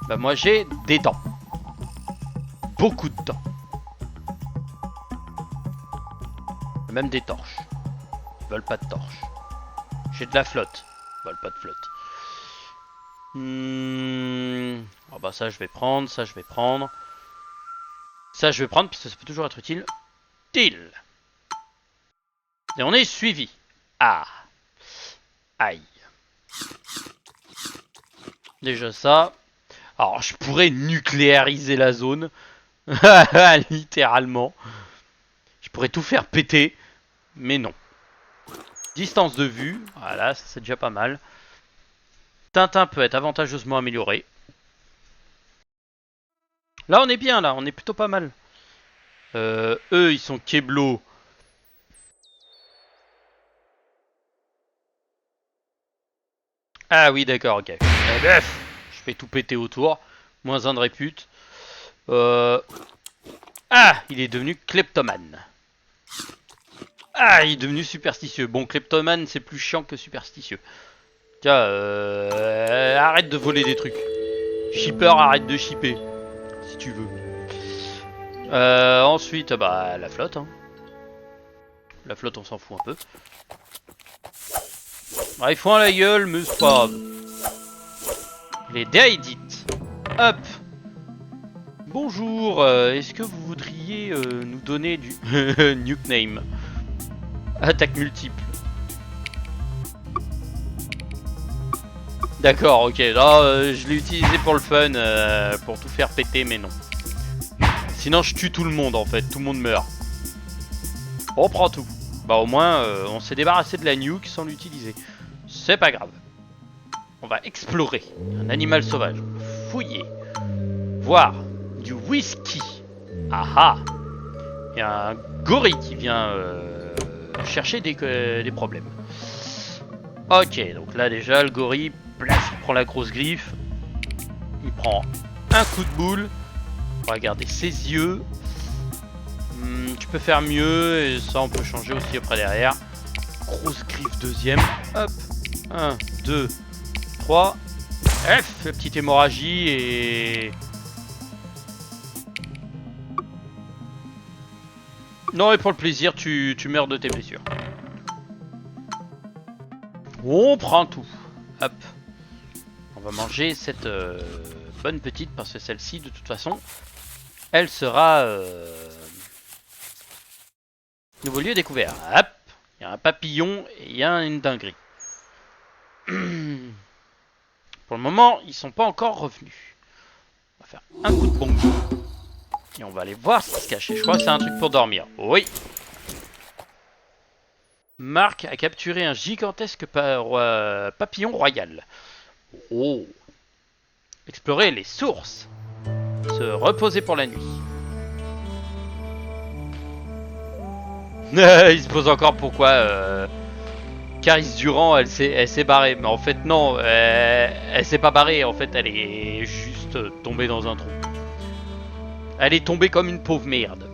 Bah moi j'ai des dents. Beaucoup de dents. Même des torches. Ils veulent pas de torches. J'ai de la flotte. Ils veulent pas de flotte. Oh bah ça je vais prendre, ça je vais prendre. Ça je vais prendre parce que ça peut toujours être utile. Utile. Et on est suivi. Ah. Aïe. Déjà ça. Alors je pourrais nucléariser la zone. Littéralement. Je pourrais tout faire péter. Mais non. Distance de vue, voilà, ça c'est déjà pas mal. Tintin peut être avantageusement amélioré. Là on est bien, là, on est plutôt pas mal. Eux, ils sont Keblo. Ah oui, d'accord, ok. Bref, je fais tout péter autour. Moins 1 de répute. Ah, il est devenu kleptomane. Ah, il est devenu superstitieux. Bon, kleptomane, c'est plus chiant que superstitieux. Tiens, arrête de voler des trucs. Shipper, arrête de shipper. Si tu veux. Ensuite, bah, la flotte. Hein. La flotte, on s'en fout un peu. Ah, ils font à la gueule, mais c'est pas grave. Les Deaedit. Hop. Bonjour, est-ce que vous voudriez nous donner du nuke name? Attaque multiple. D'accord, ok. Non, je l'ai utilisé pour le fun, pour tout faire péter, mais non. Sinon, je tue tout le monde en fait. Tout le monde meurt. On prend tout. Bah au moins, on s'est débarrassé de la nuke sans l'utiliser. C'est pas grave. On va explorer. Un animal sauvage. Fouiller. Voir. Du whisky. Ah ah. Il y a un gorille qui vient chercher des problèmes. Ok, donc là déjà le gorille, place, il prend la grosse griffe. Il prend un coup de boule. Regardez ses yeux. Tu peux faire mieux et ça on peut changer aussi après derrière. Grosse griffe deuxième. Hop. 1, 2, 3. F, la petite hémorragie et... Non, et pour le plaisir, tu meurs de tes blessures. On prend tout. Hop. On va manger cette bonne petite parce que celle-ci, de toute façon, elle sera... Nouveau lieu découvert. Hop. Il y a un papillon et il y a une dinguerie. Pour le moment, ils sont pas encore revenus. On va faire un coup de bongo. Et on va aller voir ce qui se cache. Je crois que c'est un truc pour dormir. Oui. Marc a capturé un gigantesque papillon royal. Oh. Explorer les sources. Se reposer pour la nuit. Il se pose encore pourquoi Caris Durand, elle s'est barrée. Mais en fait, non. Elle s'est pas barrée. En fait, elle est juste tombée dans un trou. Elle est tombée comme une pauvre merde.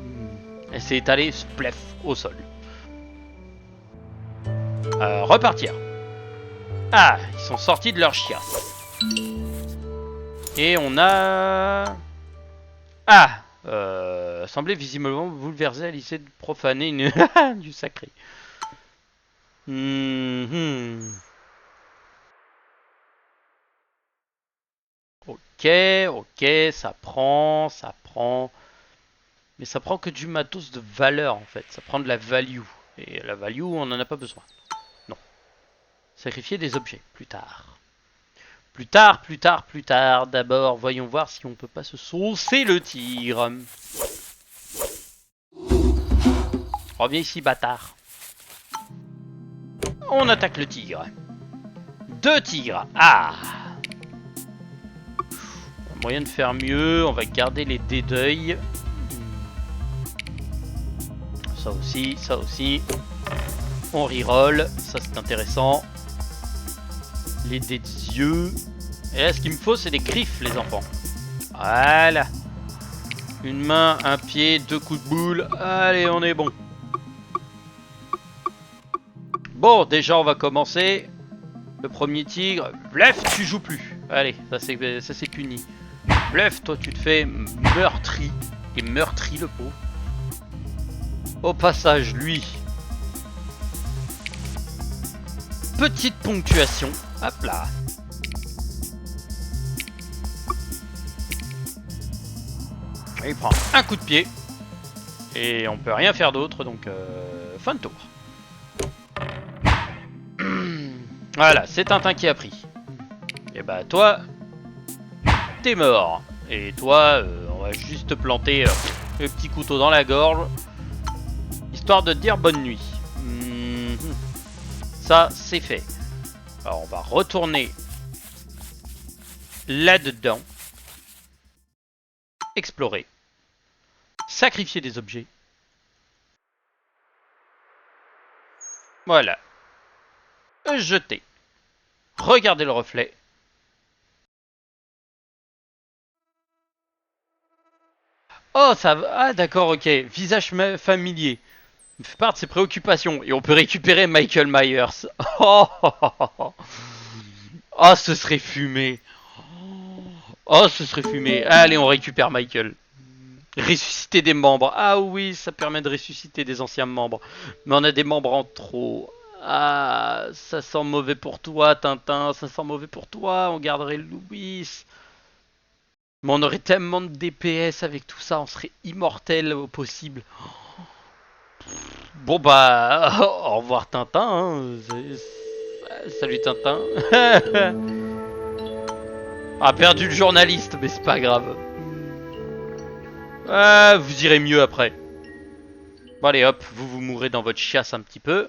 Elle s'est étalée splef au sol. Repartir. Ah, ils sont sortis de leur chiasse. Et on a... Ah, semblait visiblement bouleversé à l'idée de profaner une... du sacré. Ok, ça prend. Mais ça prend que du matos de valeur en fait. Ça prend de la value. Et la value, on n'en a pas besoin. Non. Sacrifier des objets, plus tard. Plus tard. D'abord, voyons voir si on peut pas se saucer le tigre. Reviens ici, bâtard. On attaque le tigre. 2 tigres. Ah. Moyen de faire mieux. On va garder les dés d'œil. Ça aussi. On reroll. Ça, c'est intéressant. Les dés d'yeux. Et là, ce qu'il me faut, c'est des griffes, les enfants. Voilà. Une main, un pied, 2 coups de boule. Allez, on est bon. Bon, déjà, on va commencer. Le premier tigre. Bluff, tu joues plus. Allez, ça c'est puni. Bluff, toi, tu te fais meurtri. Et meurtri, le pauvre. Au passage, lui. Petite ponctuation. Hop là. Et il prend un coup de pied. Et on peut rien faire d'autre, donc fin de tour. Voilà, c'est Tintin qui a pris. Et bah toi, t'es mort. Et toi, on va juste te planter le petit couteau dans la gorge. Histoire de te dire bonne nuit. ça, c'est fait. Alors, on va retourner là-dedans. Explorer. Sacrifier des objets. Voilà. Jeter. Regardez le reflet. Oh, ça va. Ah, d'accord, ok. Visage familier. Il fait part de ses préoccupations. Et on peut récupérer Michael Myers. Oh, oh, oh, oh. Oh, ce serait fumé. Oh, ce serait fumé. Allez, on récupère Michael. Ressusciter des membres. Ah oui, ça permet de ressusciter des anciens membres. Mais on a des membres en trop. Ah, ça sent mauvais pour toi, Tintin. Ça sent mauvais pour toi. On garderait Louis. Mais on aurait tellement de DPS avec tout ça. On serait immortel au possible. Bon bah, au revoir Tintin. Hein. Salut Tintin. Ah, perdu le journaliste, mais c'est pas grave. Ah, vous irez mieux après. Bon allez hop, vous mourrez dans votre chiasse un petit peu.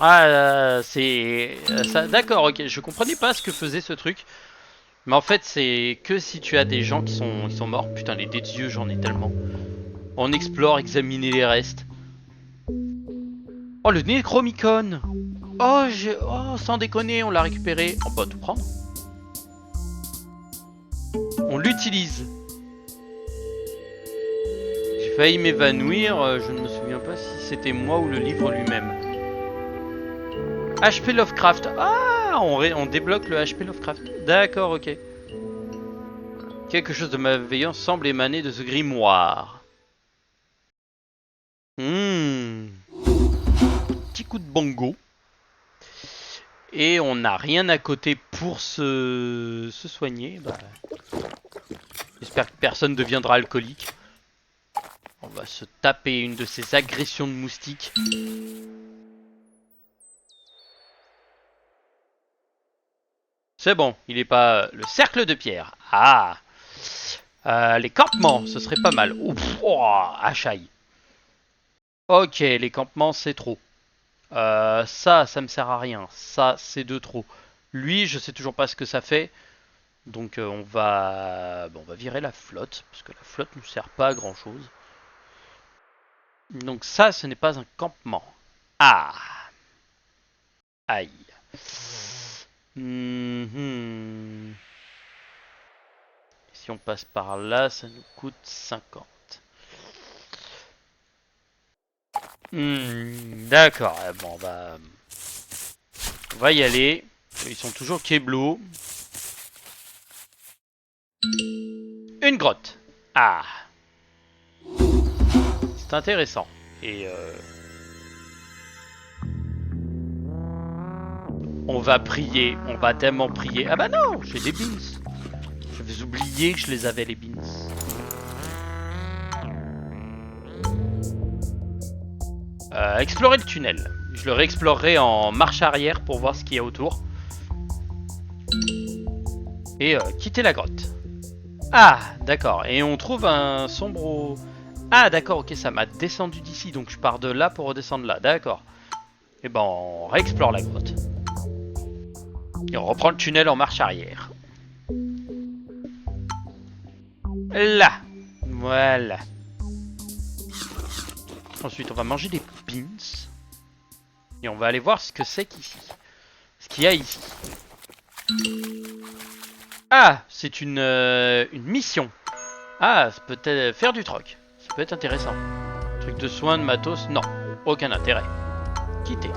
Ah, c'est... ça. D'accord, ok, je comprenais pas ce que faisait ce truc. Mais en fait, c'est que si tu as des gens qui sont morts. Putain, les dés de yeux, j'en ai tellement. On explore, examiner les restes. Oh, le Necromicon. Oh, sans déconner, on l'a récupéré. On peut tout prendre. On l'utilise. J'ai failli m'évanouir. Je ne me souviens pas si c'était moi ou le livre lui-même. HP Lovecraft. Ah, on débloque le HP Lovecraft. D'accord, ok. Quelque chose de malveillant semble émaner de ce grimoire. Petit coup de bongo. Et on n'a rien à côté pour se soigner. Bah, j'espère que personne ne deviendra alcoolique. On va se taper une de ces agressions de moustiques. C'est bon, il est pas... Le cercle de pierre. Ah, les campements, ce serait pas mal. Ouf, oh, achaille. Ok, les campements, c'est trop. Ça me sert à rien. Ça, c'est de trop. Lui, je sais toujours pas ce que ça fait. Donc on va virer la flotte. Parce que la flotte ne sert pas à grand chose. Donc ça, ce n'est pas un campement. Ah. Aïe. Si on passe par là, ça nous coûte 50. D'accord, bon on va y aller. Ils sont toujours Keblo. Une grotte. Ah. C'est intéressant. Et on va prier. On va tellement prier. Ah bah non, j'ai des beans. J'avais oublié que je les avais les beans. Explorer le tunnel. Je le réexplorerai en marche arrière pour voir ce qu'il y a autour. Et quitter la grotte. Ah, d'accord. Et on trouve un sombre... Ah, d'accord, ok, ça m'a descendu d'ici. Donc je pars de là pour redescendre là. D'accord. Et ben, on réexplore la grotte. Et on reprend le tunnel en marche arrière. Là. Voilà. Ensuite, on va manger des beans. Et on va aller voir ce que c'est qu'ici. Ce qu'il y a ici. Ah, c'est une mission. Ah, ça peut être faire du troc. Ça peut être intéressant. Truc de soins, de matos, non. Aucun intérêt. Quitter.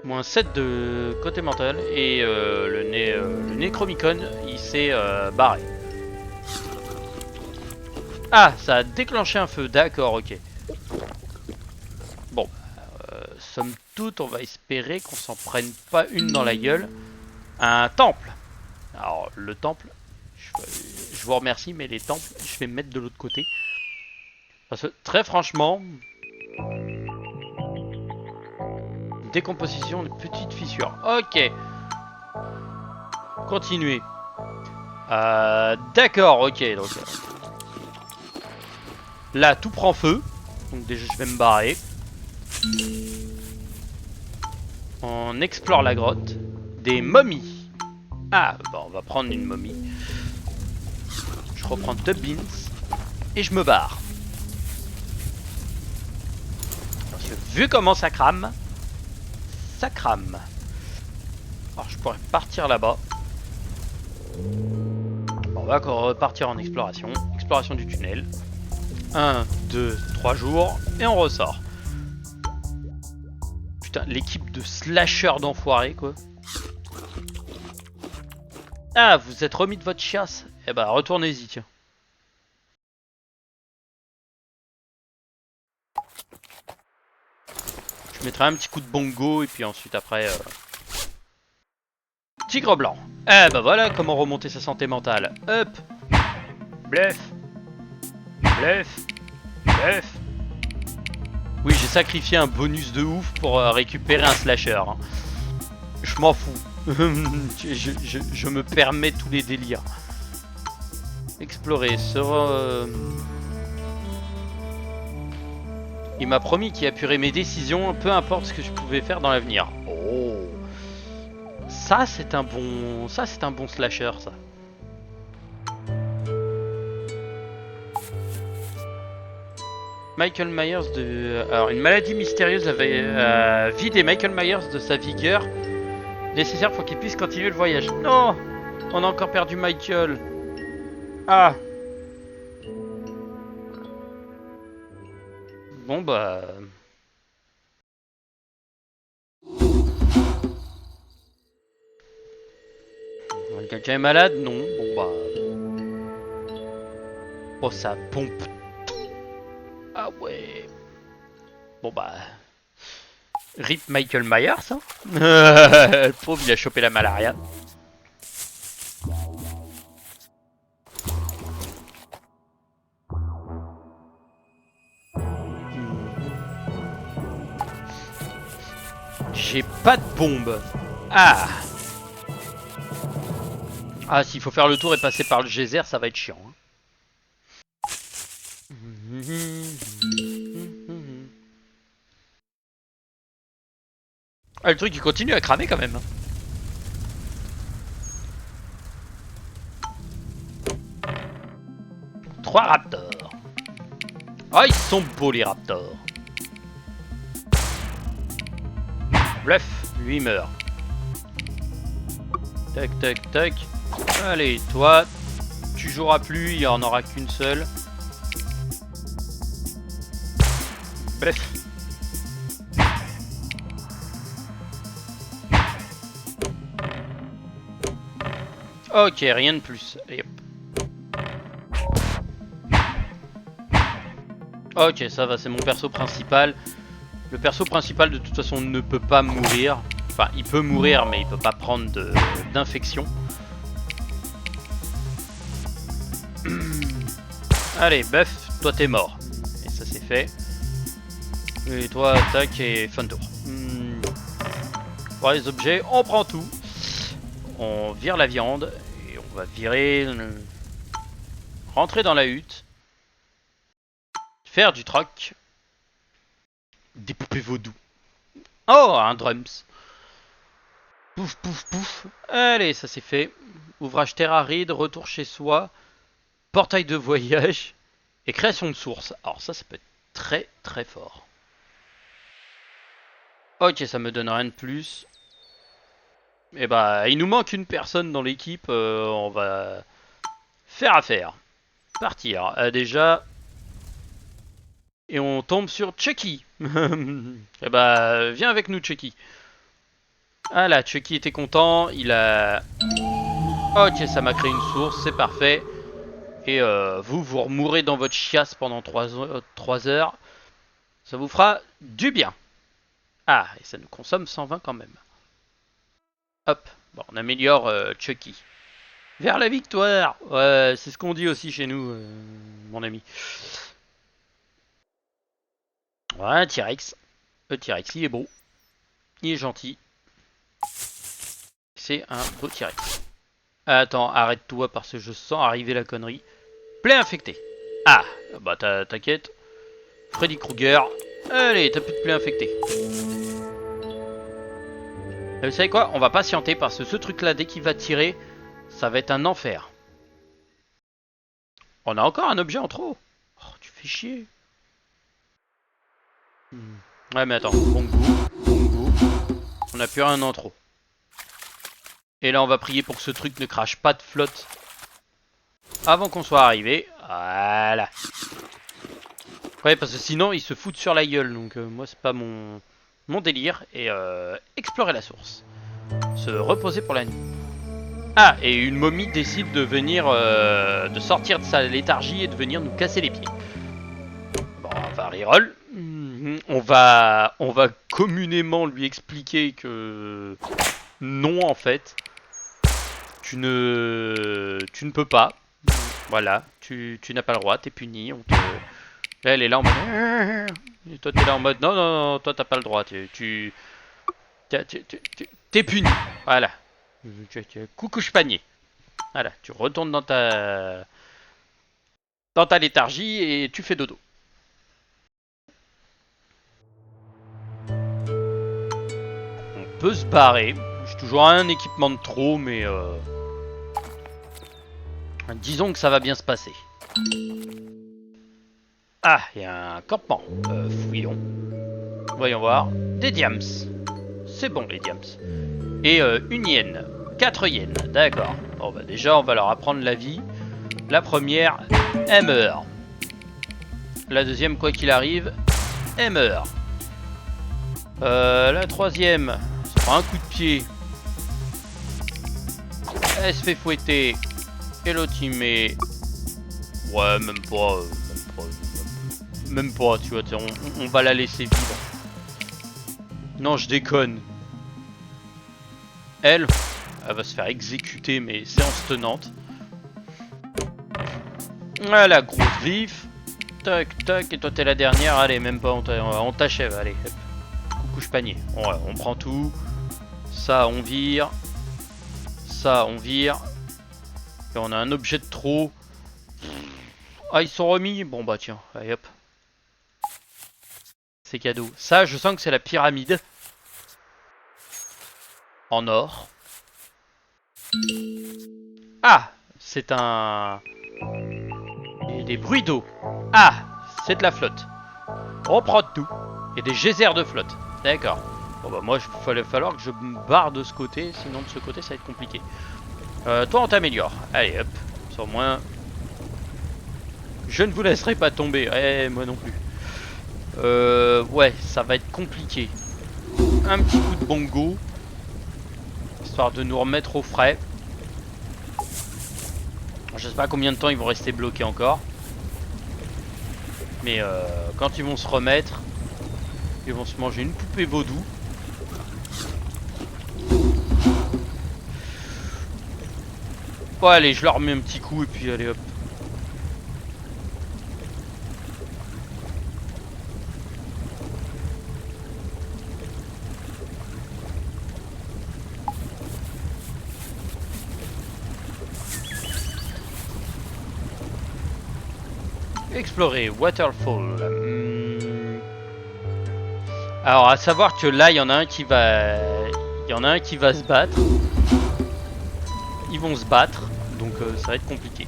Moins 7 de côté mental. Et le Necromicon, il s'est barré. Ah, ça a déclenché un feu. D'accord, ok. Bon, somme toute, on va espérer qu'on s'en prenne pas une dans la gueule. Un temple. Alors, le temple, je vous remercie, mais les temples, je vais me mettre de l'autre côté. Parce que, très franchement... Décomposition de petites fissures. Ok. Continuez. D'accord, ok. Donc, Là, tout prend feu. Donc déjà, je vais me barrer. On explore la grotte. Des momies. Ah, bah on va prendre une momie. Je reprends Tubbins. Et je me barre. Parce que vu comment ça crame, ça crame. Alors je pourrais partir là-bas. On va encore repartir en exploration. Exploration du tunnel. 1, 2, 3 jours. Et on ressort. Putain, l'équipe de slashers d'enfoirés, quoi. Ah, vous êtes remis de votre chiasse? Eh bah, retournez-y, tiens. Je mettrai un petit coup de bongo et puis ensuite après... Tigre blanc. Eh bah voilà comment remonter sa santé mentale. Hop. Bluff. Bluff. Bluff. Oui, j'ai sacrifié un bonus de ouf pour récupérer un slasher. Hein. Je m'en fous. je me permets tous les délires. Explorer sera... Il m'a promis qu'il apurait mes décisions, peu importe ce que je pouvais faire dans l'avenir. Oh, ça c'est un bon slasher, ça. Michael Myers de... Alors, une maladie mystérieuse avait vidé Michael Myers de sa vigueur nécessaire pour qu'il puisse continuer le voyage. Non, on a encore perdu Michael. Ah. Bon bah... Quelqu'un est malade? Non. Bon bah... Oh, ça pompe tout. Ah ouais. Bon bah... Rip Michael Myers, hein. Le pauvre, il a chopé la malaria. J'ai pas de bombe. Ah. Ah, s'il faut faire le tour et passer par le geyser, ça va être chiant. Hein. Ah, le truc il continue à cramer quand même. 3 raptors. Ah, ils sont beaux les raptors. Bluff, lui il meurt. Tac tac tac. Allez, toi, tu joueras plus, il n'y en aura qu'une seule. Bref. Ok, rien de plus. Et hop. Ok, ça va, c'est mon perso principal. Le perso principal de toute façon ne peut pas mourir. Enfin, il peut mourir, mais il peut pas prendre d'infection. Allez, Buff, toi t'es mort. Et ça c'est fait. Et toi, attaque et fin de tour. Pour les objets, on prend tout. On vire la viande. Et on va virer... Rentrer dans la hutte. Faire du troc. Des poupées vaudou. Oh, un drums. Pouf, pouf, pouf. Allez, ça c'est fait. Ouvrage terre aride, retour chez soi. Portail de voyage. Et création de source. Alors ça peut être très très fort. Ok, ça me donne rien de plus. Et bah, il nous manque une personne dans l'équipe. On va faire affaire. Partir. Déjà... Et on tombe sur Chucky. Et bah, viens avec nous, Chucky. Ah là, Chucky était content. Il a... Ok, ça m'a créé une source, c'est parfait. Et vous mourrez dans votre chiasse pendant 3 heures. Ça vous fera du bien. Ah, et ça nous consomme 120 quand même. Hop, bon, on améliore Chucky. Vers la victoire. Ouais, c'est ce qu'on dit aussi chez nous, mon ami. Ouais, T-Rex. Le T-Rex, il est beau. Il est gentil. C'est un beau T-Rex. Attends, arrête-toi parce que je sens arriver la connerie. Plaie infectée. Ah, bah t'inquiète. Freddy Krueger. Allez, t'as plus de plaies infectées. Et vous savez quoi? On va patienter parce que ce truc-là, dès qu'il va tirer, ça va être un enfer. On a encore un objet en trop. Oh, tu fais chier. Ouais, mais attends. Bon goût. On a plus rien en trop. Et là, on va prier pour que ce truc ne crache pas de flotte avant qu'on soit arrivé. Voilà. Ouais, parce que sinon, ils se foutent sur la gueule. Donc, moi, c'est pas mon délire. Et explorer la source. Se reposer pour la nuit. Ah, et une momie décide de venir, de sortir de sa léthargie et de venir nous casser les pieds. Bon, on va reroll. On va communément lui expliquer que non, en fait, tu ne peux pas. Voilà, tu n'as pas le droit, t'es puni. Là, elle est là en mode. Et toi, t'es là en mode. Non, non, non, toi, t'as pas le droit. T'es puni. Voilà. Coucouche panier. Voilà, tu retournes dans ta léthargie et tu fais dodo. On peut se barrer. J'ai toujours un équipement de trop, mais disons que ça va bien se passer. Ah, il y a un campement. Fouillons. Voyons voir. Des diams. C'est bon, les diams. Et une hyène. 4 hyènes, d'accord. Bon, bah déjà, on va leur apprendre la vie. La première, elle meurt. La deuxième, quoi qu'il arrive, elle meurt. La troisième, ça prend un coup de pied. Elle se fait fouetter. Et l'autre, il met... Ouais, même pas... Même pas, tu vois, on va la laisser vivre. Non, je déconne. Elle va se faire exécuter, mais séance tenante. Voilà, grosse vif. Tac, tac, et toi t'es la dernière. Allez, même pas, on t'achève. Allez, hop. Coucouche panier. On prend tout. Ça, on vire. Ça, on vire. Et on a un objet de trop. Ah, ils sont remis. Bon, bah tiens, allez hop. C'est cadeau. Ça, je sens que c'est la pyramide. En or. Ah, c'est un... Et des bruits d'eau. Ah, c'est de la flotte. On prend tout. Et des geysers de flotte. D'accord. Bon bah moi, il va falloir que je me barre de ce côté. Sinon de ce côté, ça va être compliqué. Toi, on t'améliore. Allez, hop. Sans moins... Je ne vous laisserai pas tomber. Eh, moi non plus. Ouais, ça va être compliqué. Un petit coup de bongo. Histoire de nous remettre au frais. Je sais pas combien de temps ils vont rester bloqués encore. Mais quand ils vont se remettre, ils vont se manger une poupée vaudou. Bon allez, je leur mets un petit coup et puis allez hop. Explorer Waterfall. Alors à savoir que là il y en a un qui va, se battre. Ils vont se battre, donc ça va être compliqué.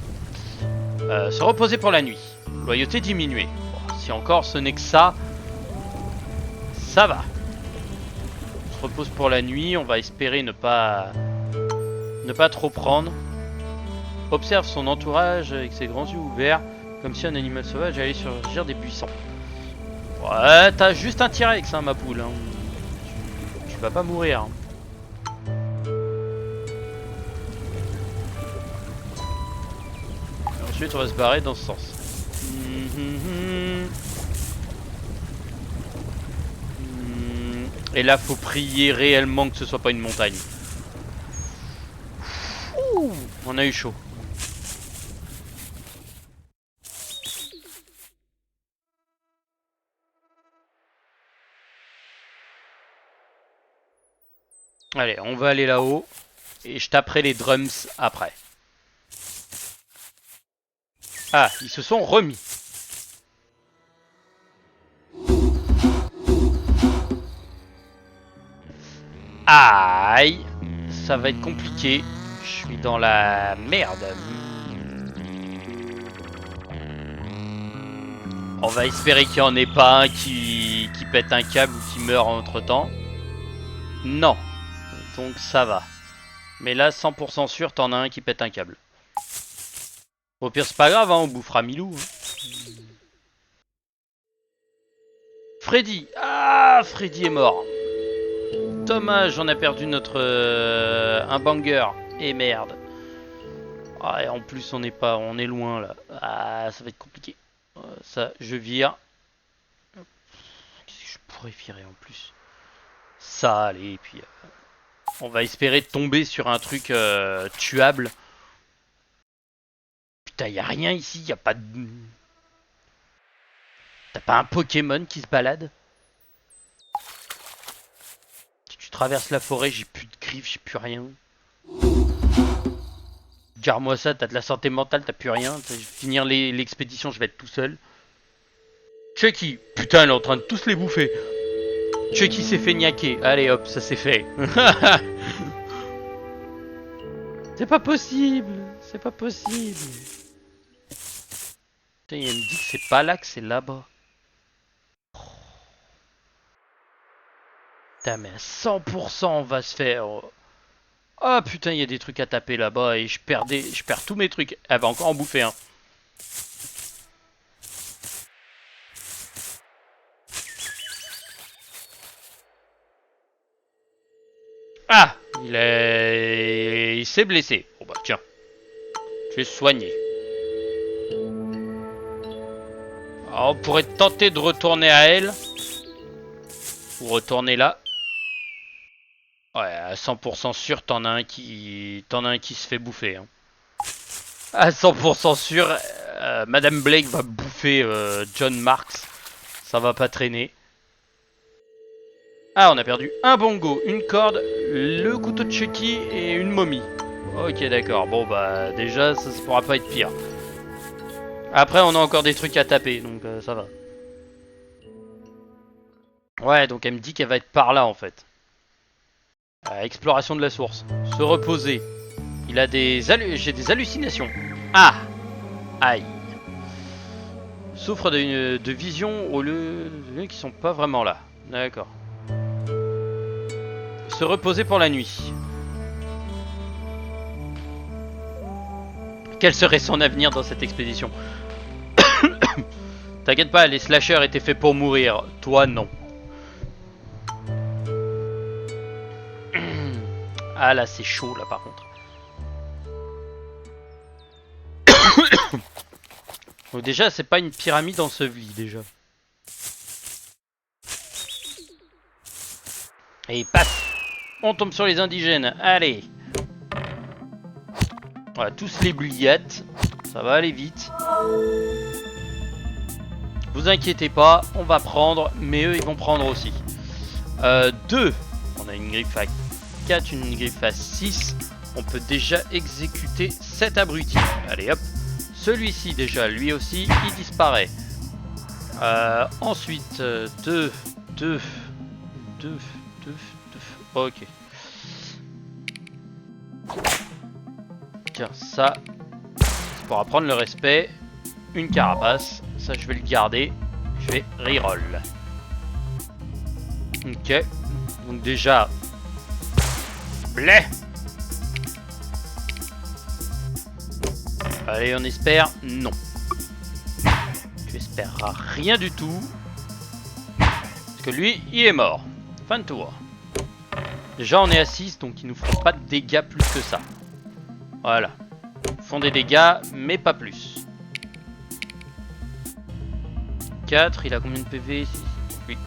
Se reposer pour la nuit. Loyauté diminuée. Bon, si encore ce n'est que ça, ça va. On se repose pour la nuit. On va espérer ne pas trop prendre. Observe son entourage avec ses grands yeux ouverts. Comme si un animal sauvage allait surgir des buissons. Ouais, t'as juste un T-Rex, hein, ma poule. Hein. Tu vas pas mourir. Hein. Et ensuite, on va se barrer dans ce sens. Et là, faut prier réellement que ce soit pas une montagne. Ouh, on a eu chaud. Allez, on va aller là-haut. Et je taperai les drums après. Ah, ils se sont remis. Aïe, ça va être compliqué. Je suis dans la merde. On va espérer qu'il n'y en ait pas un qui pète un câble ou qui meurt entre temps. Non, donc ça va. Mais là, 100% sûr, t'en as un qui pète un câble. Au pire, c'est pas grave, hein, on bouffera Milou. Hein. Freddy. Ah, Freddy est mort. Dommage, on a perdu notre un banger. Et merde. Ah, et en plus, on est loin là. Ah, ça va être compliqué. Ça, je vire. Qu'est-ce que je pourrais virer en plus? Ça, allez, et puis on va espérer tomber sur un truc tuable. Putain, y a rien ici, y a pas de... T'as pas un Pokémon qui se balade? Tu traverses la forêt, j'ai plus de griffes, j'ai plus rien. Garde-moi ça, t'as de la santé mentale, t'as plus rien. Finir l'expédition, je vais être tout seul. Chucky, putain, elle est en train de tous les bouffer. Chucky s'est fait niaquer. Allez hop, ça c'est fait. C'est pas possible. C'est pas possible. Putain, il me dit que c'est pas là, que c'est là-bas. Putain, mais à 100% on va se faire... Oh putain, il y a des trucs à taper là-bas et je perds tous mes trucs. Elle va encore en bouffer un. Ah, il s'est blessé. Bon bah tiens, je vais soigner. Alors, on pourrait tenter de retourner à elle. Ou retourner là. Ouais, à 100% sûr, t'en as un qui se fait bouffer. Hein. À 100% sûr, Madame Blake va bouffer John Marks. Ça va pas traîner. Ah, on a perdu un bongo, une corde, le couteau de Chucky et une momie. Ok, d'accord. Bon, bah, déjà, ça pourra pas être pire. Après, on a encore des trucs à taper, donc ça va. Ouais, donc elle me dit qu'elle va être par là, en fait. Exploration de la source. Se reposer. Il a j'ai des hallucinations. Ah! Aïe. Souffre de vision au lieu qui sont pas vraiment là. D'accord. Se reposer pour la nuit. Quel serait son avenir dans cette expédition? T'inquiète pas, les slashers étaient faits pour mourir. Toi, non. Ah là, c'est chaud, là, par contre. Donc déjà, c'est pas une pyramide ensevelie, déjà. Et paf! On tombe sur les indigènes. Allez! Voilà, tous les bliettes. Ça va aller vite. Vous inquiétez pas, on va prendre, mais eux, ils vont prendre aussi. 2. On a une griffe à 4, une griffe à 6. On peut déjà exécuter cet abruti. Allez hop. Celui-ci déjà, lui aussi, il disparaît. Ensuite, 2. Ok. Tiens, ça, c'est pour apprendre le respect. Une carapace. Ça, je vais le garder. Je vais reroll. Ok. Donc déjà... Blé. Allez, on espère. Non. Tu espéreras rien du tout. Parce que lui, il est mort. Fin de tour. Déjà, on est à 6, donc ils nous feront pas de dégâts plus que ça. Voilà. Ils font des dégâts, mais pas plus. 4, il a combien de PV? 6. Oui.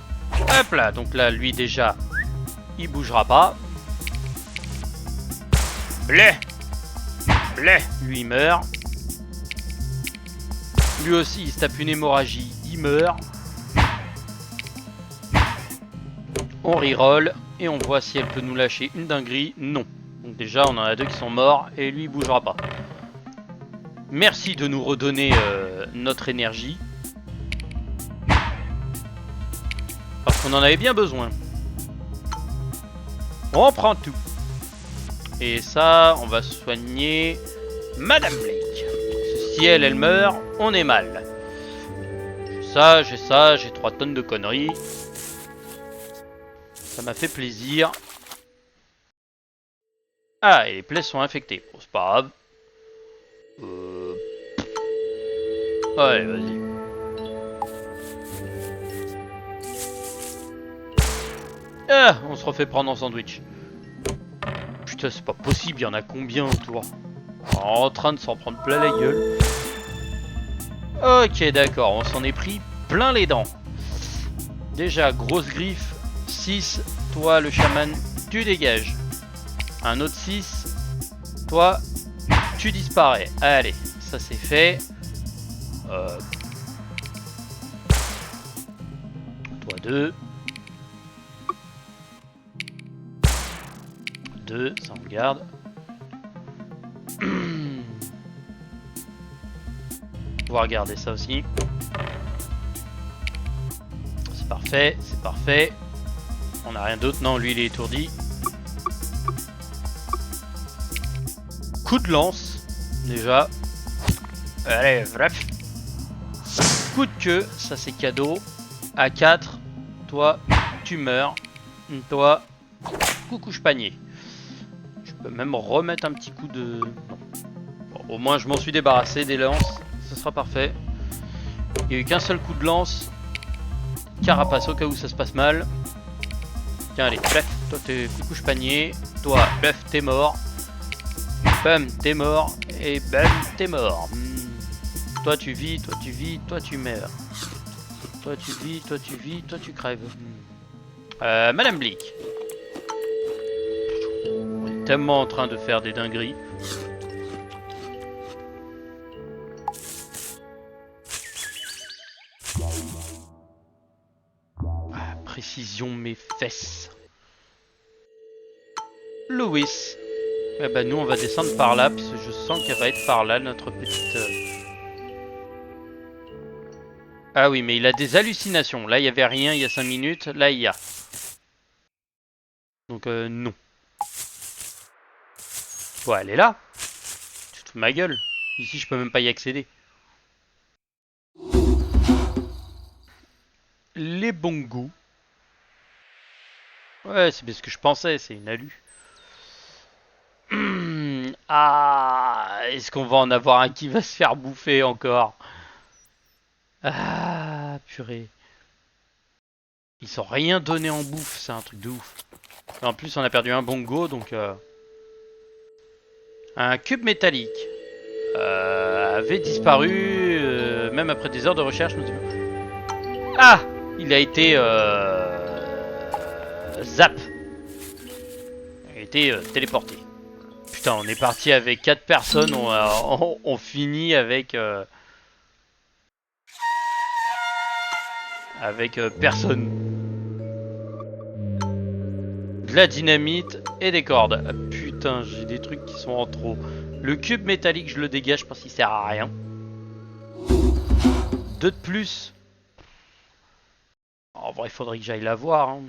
Hop là, donc là, lui déjà, il bougera pas. Blé. Blé. Lui, il meurt. Lui aussi, il se tape une hémorragie, il meurt. On reroll et on voit si elle peut nous lâcher une dinguerie. Non. Donc déjà, on en a 2 qui sont morts et lui, il bougera pas. Merci de nous redonner notre énergie. Parce qu'on en avait bien besoin. On prend tout. Et ça, on va soigner Madame Blake. Si elle meurt, on est mal. J'ai ça, j'ai 3 tonnes de conneries. Ça m'a fait plaisir. Ah, et les plaies sont infectées. Bon, c'est pas grave. Allez, vas-y. Ah, on se refait prendre en sandwich. Putain, c'est pas possible, il y en a combien autour? En train de s'en prendre plein la gueule. Ok, d'accord, on s'en est pris plein les dents. Déjà, grosse griffe. 6, toi le chaman, tu dégages. Un autre 6, toi, tu disparais. Allez, ça c'est fait. Toi 2. 2, ça on garde. Pouvoir garder ça aussi. C'est parfait, c'est parfait. On n'a rien d'autre, non, lui il est étourdi. Coup de lance, déjà. Allez, bref. Coup de queue, ça c'est cadeau. À 4, toi, tu meurs. Toi, coucouche panier. Je peux même remettre un petit coup de... Non. Bon, au moins je m'en suis débarrassé des lances. Ce sera parfait. Il n'y a eu qu'un seul coup de lance. Carapace au cas où ça se passe mal. Tiens, allez, bref, toi t'es coucouche panier. Toi, bluff, t'es mort. Bam, t'es mort. Et bam, t'es mort. Toi tu vis, toi tu vis, toi tu meurs. Toi tu vis, toi tu vis, toi tu crèves. Madame Blick. On est tellement en train de faire des dingueries. Ah, précision mes fesses. Louis. Eh ben nous on va descendre par là, parce que je sens qu'elle va être par là, notre petite... Ah oui, mais il a des hallucinations. Là, il n'y avait rien il y a 5 minutes. Là, il y a. Donc, non. Ouais, elle est là. Tu te fous de ma gueule. Ici, je peux même pas y accéder. Les bongos. Ouais, c'est bien ce que je pensais. C'est une alu. Ah, est-ce qu'on va en avoir un qui va se faire bouffer encore? Ah, purée. Ils ont rien donné en bouffe. C'est un truc de ouf. Et en plus, on a perdu un bongo, donc... Un cube métallique. Avait disparu, même après des heures de recherche. Ah, il a été zap. Il a été téléporté. Putain, on est parti avec 4 personnes, on finit avec personne. De la dynamite et des cordes. Ah, putain, j'ai des trucs qui sont en trop. Le cube métallique, je le dégage parce qu'il sert à rien. 2 de plus. En vrai, il faudrait que j'aille la voir. Hein.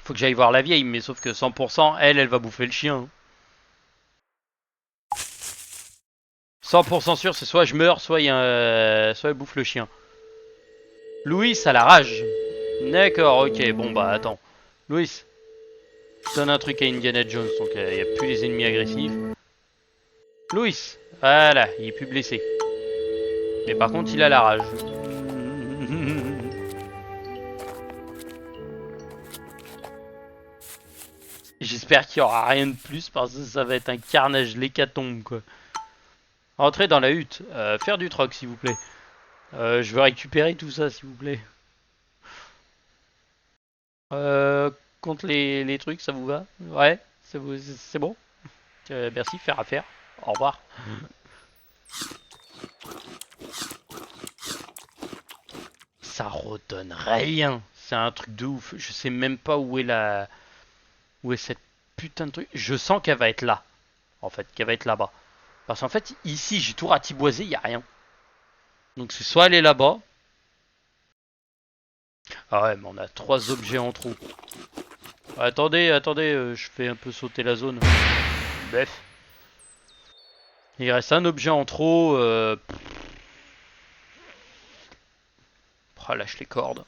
Faut que j'aille voir la vieille, mais sauf que 100%, elle va bouffer le chien. 100% sûr, c'est soit je meurs, soit elle bouffe le chien. Louis a la rage. D'accord, ok, bon bah attends. Louis, je donne un truc à Indiana Jones, donc il n'y a plus les ennemis agressifs. Louis, voilà, il est plus blessé. Mais par contre, il a la rage. J'espère qu'il n'y aura rien de plus parce que ça va être un carnage, l'hécatombe quoi. Entrez dans la hutte, faire du troc s'il vous plaît. Je veux récupérer tout ça s'il vous plaît. Contre les trucs, ça vous va? Ouais, c'est bon. Merci, faire affaire. Au revoir. Ça redonne rien. C'est un truc de ouf. Je sais même pas où est cette putain de truc. Je sens qu'elle va être là. En fait, qu'elle va être là-bas. Parce qu'en fait, ici, j'ai tout ratiboisé, il n'y a rien. Donc c'est soit aller là-bas. Ah ouais, mais on a 3 objets en trop. Attendez, je fais un peu sauter la zone. Bref. Il reste un objet en trop. Lâche les cordes.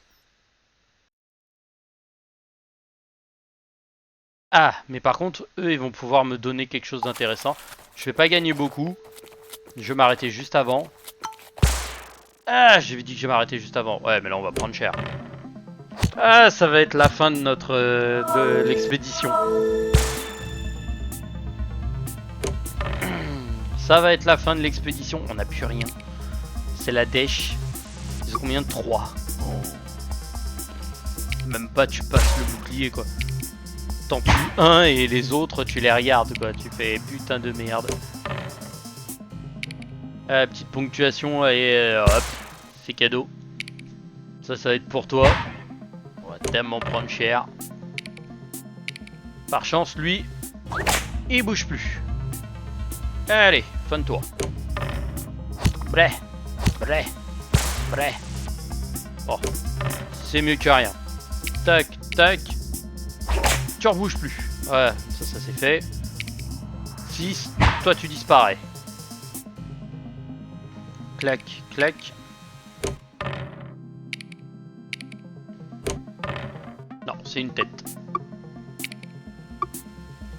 Ah, mais par contre, eux, ils vont pouvoir me donner quelque chose d'intéressant. Je vais pas gagner beaucoup. Je vais m'arrêter juste avant. Ah, j'avais dit que je vais m'arrêter juste avant. Ouais, mais là, on va prendre cher. Ah, ça va être la fin de notre de l'expédition. Ça va être la fin de l'expédition. On n'a plus rien. C'est la dèche. Ils ont combien de 3? Même pas, tu passes le bouclier, quoi. T'en tues un et les autres, tu les regardes, quoi. Tu fais putain de merde. Petite ponctuation, et hop. C'est cadeau. Ça va être pour toi. On va tellement prendre cher. Par chance, lui, il bouge plus. Allez, fin tour. Bré. Bon, c'est mieux que rien. Tac, tac. Tu rebouges plus. Ouais, ça c'est fait. 6, toi tu disparais. Clac, clac. Non, c'est une tête.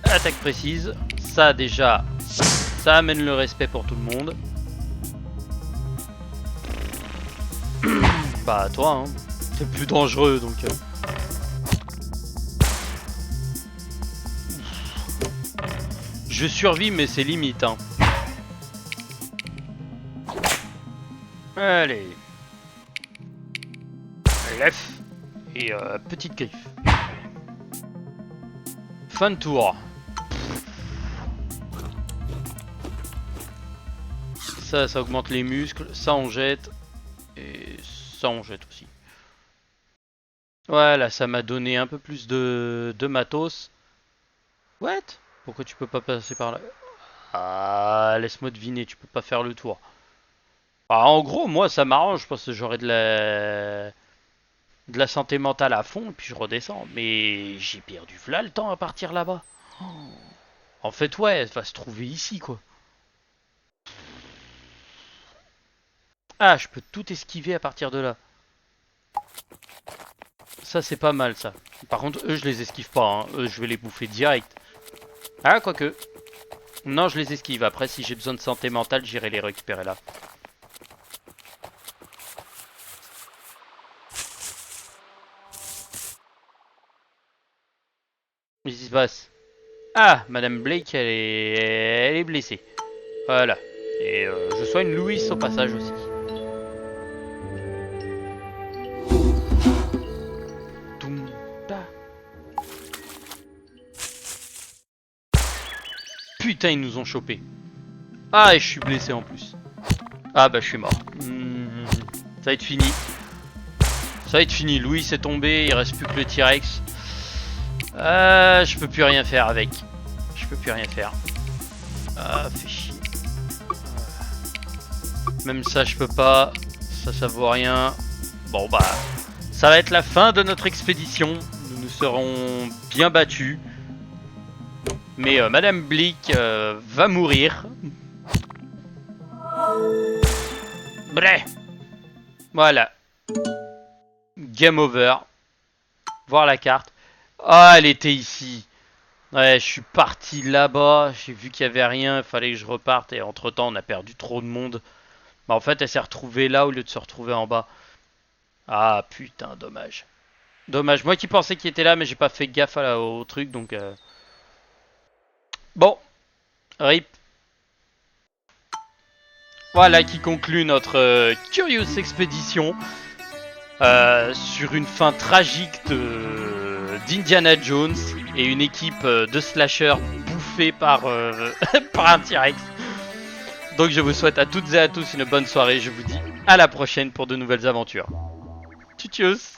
Attaque précise. Ça déjà, ça amène le respect pour tout le monde. Bah toi, hein. C'est plus dangereux donc. Je survis mais c'est limite, hein. Allez. Left. Et petite griffe. Fin de tour. Ça augmente les muscles. Ça on jette. Et ça on jette aussi. Voilà, ça m'a donné un peu plus de matos. What? Pourquoi tu peux pas passer par là? Ah, laisse-moi deviner, tu peux pas faire le tour. Ah, en gros, moi ça m'arrange parce que j'aurai de la santé mentale à fond et puis je redescends. Mais j'ai perdu là le temps à partir là-bas. Oh. En fait, ouais, elle va se trouver ici, quoi. Ah, je peux tout esquiver à partir de là. Ça, c'est pas mal, ça. Par contre, eux, je les esquive pas. Hein. Eux, je vais les bouffer direct. Ah, quoique. Non, je les esquive. Après, si j'ai besoin de santé mentale, j'irai les récupérer là. Qu'est-ce qui se passe? Ah, Madame Blake, elle est blessée. Voilà. Et je soigne Louis au passage aussi. Putain, ils nous ont chopé. Ah, et je suis blessé en plus. Ah bah je suis mort. Ça va être fini. Ça va être fini. Louis est tombé, il reste plus que le T-Rex. Je peux plus rien faire avec. Je peux plus rien faire. Ah, fait chier. Même ça, je peux pas. Ça vaut rien. Bon bah, ça va être la fin de notre expédition. Nous nous serons bien battus. Mais Madame Blick va mourir. Bref. Voilà. Game over. Voir la carte. Ah, elle était ici. Ouais, je suis parti là-bas. J'ai vu qu'il n'y avait rien. Il fallait que je reparte. Et entre-temps, on a perdu trop de monde. Bah, en fait, elle s'est retrouvée là au lieu de se retrouver en bas. Ah, putain, dommage. Dommage. Moi qui pensais qu'il était là, mais j'ai pas fait gaffe au truc. Donc... Bon. RIP. Voilà qui conclut notre Curious Expedition sur une fin tragique d'Indiana Jones et une équipe de slashers bouffée par, par un T-Rex. Donc je vous souhaite à toutes et à tous une bonne soirée. Je vous dis à la prochaine pour de nouvelles aventures. Tchuss.